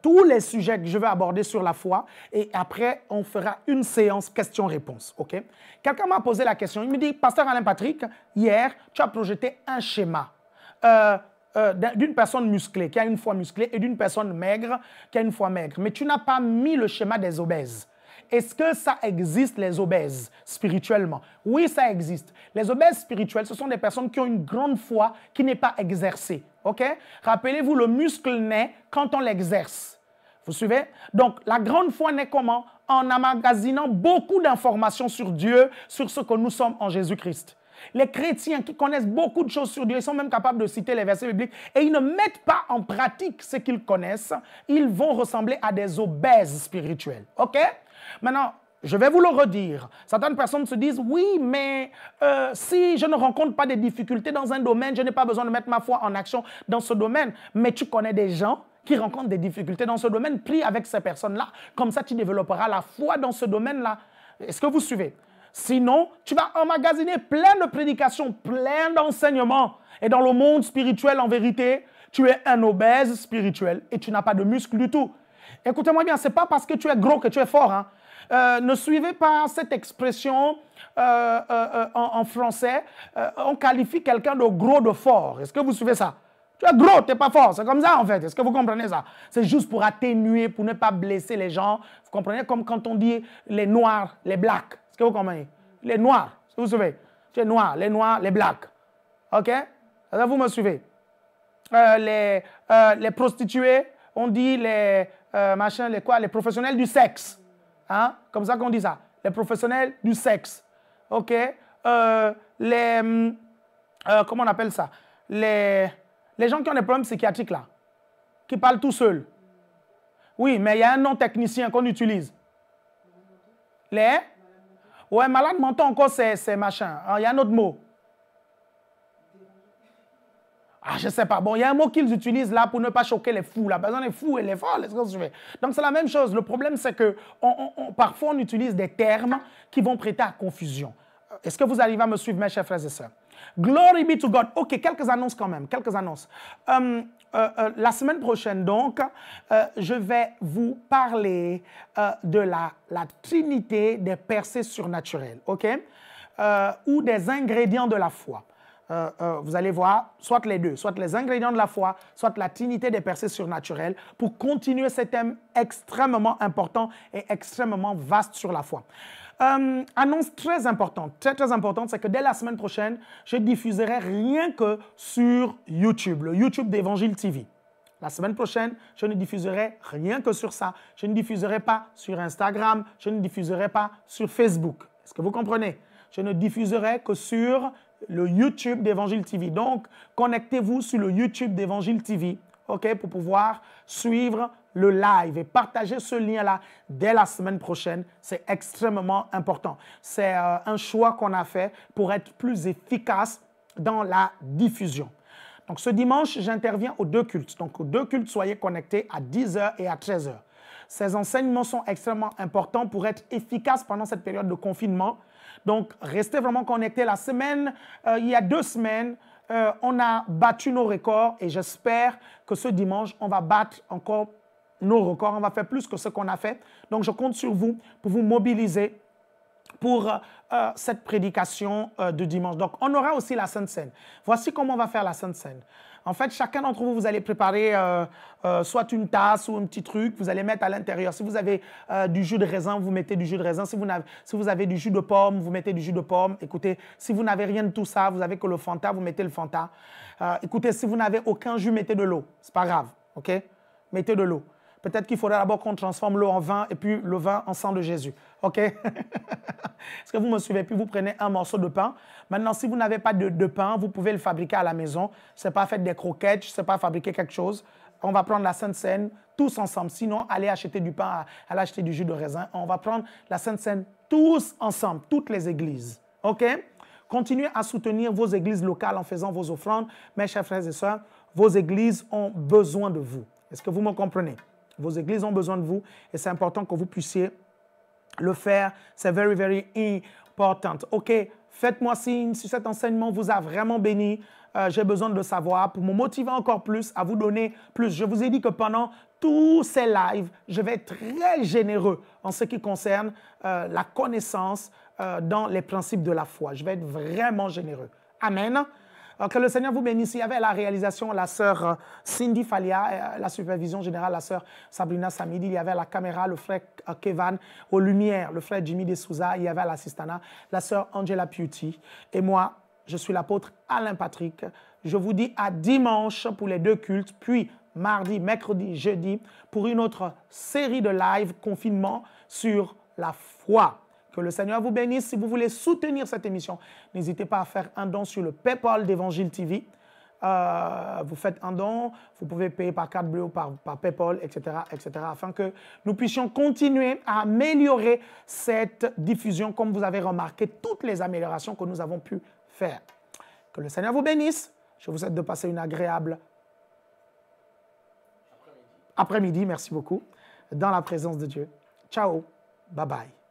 A: tous les sujets que je vais aborder sur la foi et après, on fera une séance questions-réponses, ok? Quelqu'un m'a posé la question, il me dit, Pasteur Alain Patrick, hier, tu as projeté un schéma d'une personne musclée, qui a une foi musclée, et d'une personne maigre, qui a une foi maigre. Mais tu n'as pas mis le schéma des obèses. Est-ce que ça existe, les obèses, spirituellement? Oui, ça existe. Les obèses spirituels, ce sont des personnes qui ont une grande foi qui n'est pas exercée. OK? Rappelez-vous, le muscle naît quand on l'exerce. Vous suivez? Donc, la grande foi naît comment? En emmagasinant beaucoup d'informations sur Dieu, sur ce que nous sommes en Jésus-Christ. Les chrétiens qui connaissent beaucoup de choses sur Dieu, ils sont même capables de citer les versets bibliques et ils ne mettent pas en pratique ce qu'ils connaissent. Ils vont ressembler à des obèses spirituels. OK? Maintenant, je vais vous le redire. Certaines personnes se disent, oui, mais si je ne rencontre pas des difficultés dans un domaine, je n'ai pas besoin de mettre ma foi en action dans ce domaine. Mais tu connais des gens qui rencontrent des difficultés dans ce domaine, prie avec ces personnes-là. Comme ça, tu développeras la foi dans ce domaine-là. Est-ce que vous suivez? Sinon, tu vas emmagasiner plein de prédications, plein d'enseignements. Et dans le monde spirituel, en vérité, tu es un obèse spirituel et tu n'as pas de muscle du tout. Écoutez-moi bien, ce n'est pas parce que tu es gros que tu es fort. Hein. Ne suivez pas cette expression en français. On qualifie quelqu'un de gros, de fort. Est-ce que vous suivez ça? Tu es gros, tu n'es pas fort. C'est comme ça, en fait. Est-ce que vous comprenez ça? C'est juste pour atténuer, pour ne pas blesser les gens. Vous comprenez? Comme quand on dit les noirs, les blacks. Est-ce que vous comprenez? Les noirs, est-ce que vous suivez? Tu es noir, les blacks. OK? Alors, vous me suivez? Les prostituées, on dit les professionnels du sexe. Hein? Comme ça qu'on dit ça. Les professionnels du sexe. OK? Comment on appelle ça? Les gens qui ont des problèmes psychiatriques, là, qui parlent tout seuls. Oui, mais il y a un nom technicien qu'on utilise. Ouais, malade mental encore, c'est machin. Il y a un autre mot. Ah, je ne sais pas. Bon, il y a un mot qu'ils utilisent là pour ne pas choquer les fous. La personne est fou, elle est folle. Donc, c'est la même chose. Le problème, c'est que parfois, on utilise des termes qui vont prêter à confusion. Est-ce que vous arrivez à me suivre, mes chers frères et sœurs? Glory be to God. OK, quelques annonces quand même. Quelques annonces. La semaine prochaine, donc, je vais vous parler de la trinité des percées surnaturelles. OK? Ou des ingrédients de la foi. Vous allez voir, soit les deux, soit les ingrédients de la foi, soit la trinité des percées surnaturelles, pour continuer ce thème extrêmement important et extrêmement vaste sur la foi. Annonce très importante, très importante, c'est que dès la semaine prochaine, je diffuserai rien que sur YouTube, le YouTube d'Évangile TV. La semaine prochaine, je ne diffuserai rien que sur ça. Je ne diffuserai pas sur Instagram, je ne diffuserai pas sur Facebook. Est-ce que vous comprenez? Je ne diffuserai que sur le YouTube d'Évangile TV. Donc, connectez-vous sur le YouTube d'Évangile TV, OK, pour pouvoir suivre le live et partager ce lien-là dès la semaine prochaine. C'est extrêmement important. C'est un choix qu'on a fait pour être plus efficace dans la diffusion. Donc, ce dimanche, j'interviens aux deux cultes. Donc, aux deux cultes, soyez connectés à 10h et à 13h. Ces enseignements sont extrêmement importants pour être efficaces pendant cette période de confinement. Donc, restez vraiment connectés. La semaine, il y a 2 semaines, on a battu nos records et j'espère que ce dimanche, on va battre encore nos records. On va faire plus que ce qu'on a fait. Donc, je compte sur vous pour vous mobiliser pour cette prédication de dimanche. Donc, on aura aussi la Sainte Seine. Voici comment on va faire la Sainte Seine. En fait, chacun d'entre vous, vous allez préparer soit une tasse ou un petit truc, vous allez mettre à l'intérieur. Si vous avez du jus de raisin, vous mettez du jus de raisin. Si vous avez du jus de pomme, vous mettez du jus de pomme. Écoutez, si vous n'avez rien de tout ça, vous avez que le Fanta, vous mettez le Fanta. Écoutez, si vous n'avez aucun jus, mettez de l'eau. C'est pas grave, ok? Mettez de l'eau. Peut-être qu'il faudra d'abord qu'on transforme l'eau en vin et puis le vin en sang de Jésus. OK? Est-ce que vous me suivez? Puis vous prenez un morceau de pain. Maintenant, si vous n'avez pas de pain, vous pouvez le fabriquer à la maison. Ce n'est pas faire des croquettes, ce n'est pas fabriquer quelque chose. On va prendre la Sainte Seine tous ensemble. Sinon, allez acheter du pain, allez acheter du jus de raisin. On va prendre la Sainte Seine tous ensemble, toutes les églises. OK? Continuez à soutenir vos églises locales en faisant vos offrandes. Mes chers frères et sœurs, vos églises ont besoin de vous. Est-ce que vous me comprenez? Vos églises ont besoin de vous et c'est important que vous puissiez le faire. C'est very, very important. OK, faites-moi signe si cet enseignement vous a vraiment béni. J'ai besoin de le savoir pour me motiver encore plus à vous donner plus. Je vous ai dit que pendant tous ces lives, je vais être très généreux en ce qui concerne la connaissance dans les principes de la foi. Je vais être vraiment généreux. Amen. Que le Seigneur vous bénisse. Il y avait la réalisation, la sœur Cindy Falia, la supervision générale, la sœur Sabrina Samidi. Il y avait la caméra, le frère Kevan, aux lumières, le frère Jimmy De Souza. Il y avait l'assistana, la sœur Angela Piuti. Et moi, je suis l'apôtre Alain Patrick. Je vous dis à dimanche pour les 2 cultes, puis mardi, mercredi, jeudi pour une autre série de live confinement sur la foi. Que le Seigneur vous bénisse. Si vous voulez soutenir cette émission, n'hésitez pas à faire un don sur le PayPal d'Évangile TV. Vous faites un don, vous pouvez payer par carte bleue ou par PayPal, etc., afin que nous puissions continuer à améliorer cette diffusion, comme vous avez remarqué, toutes les améliorations que nous avons pu faire. Que le Seigneur vous bénisse. Je vous souhaite de passer une agréable après-midi, merci beaucoup, dans la présence de Dieu. Ciao, bye bye.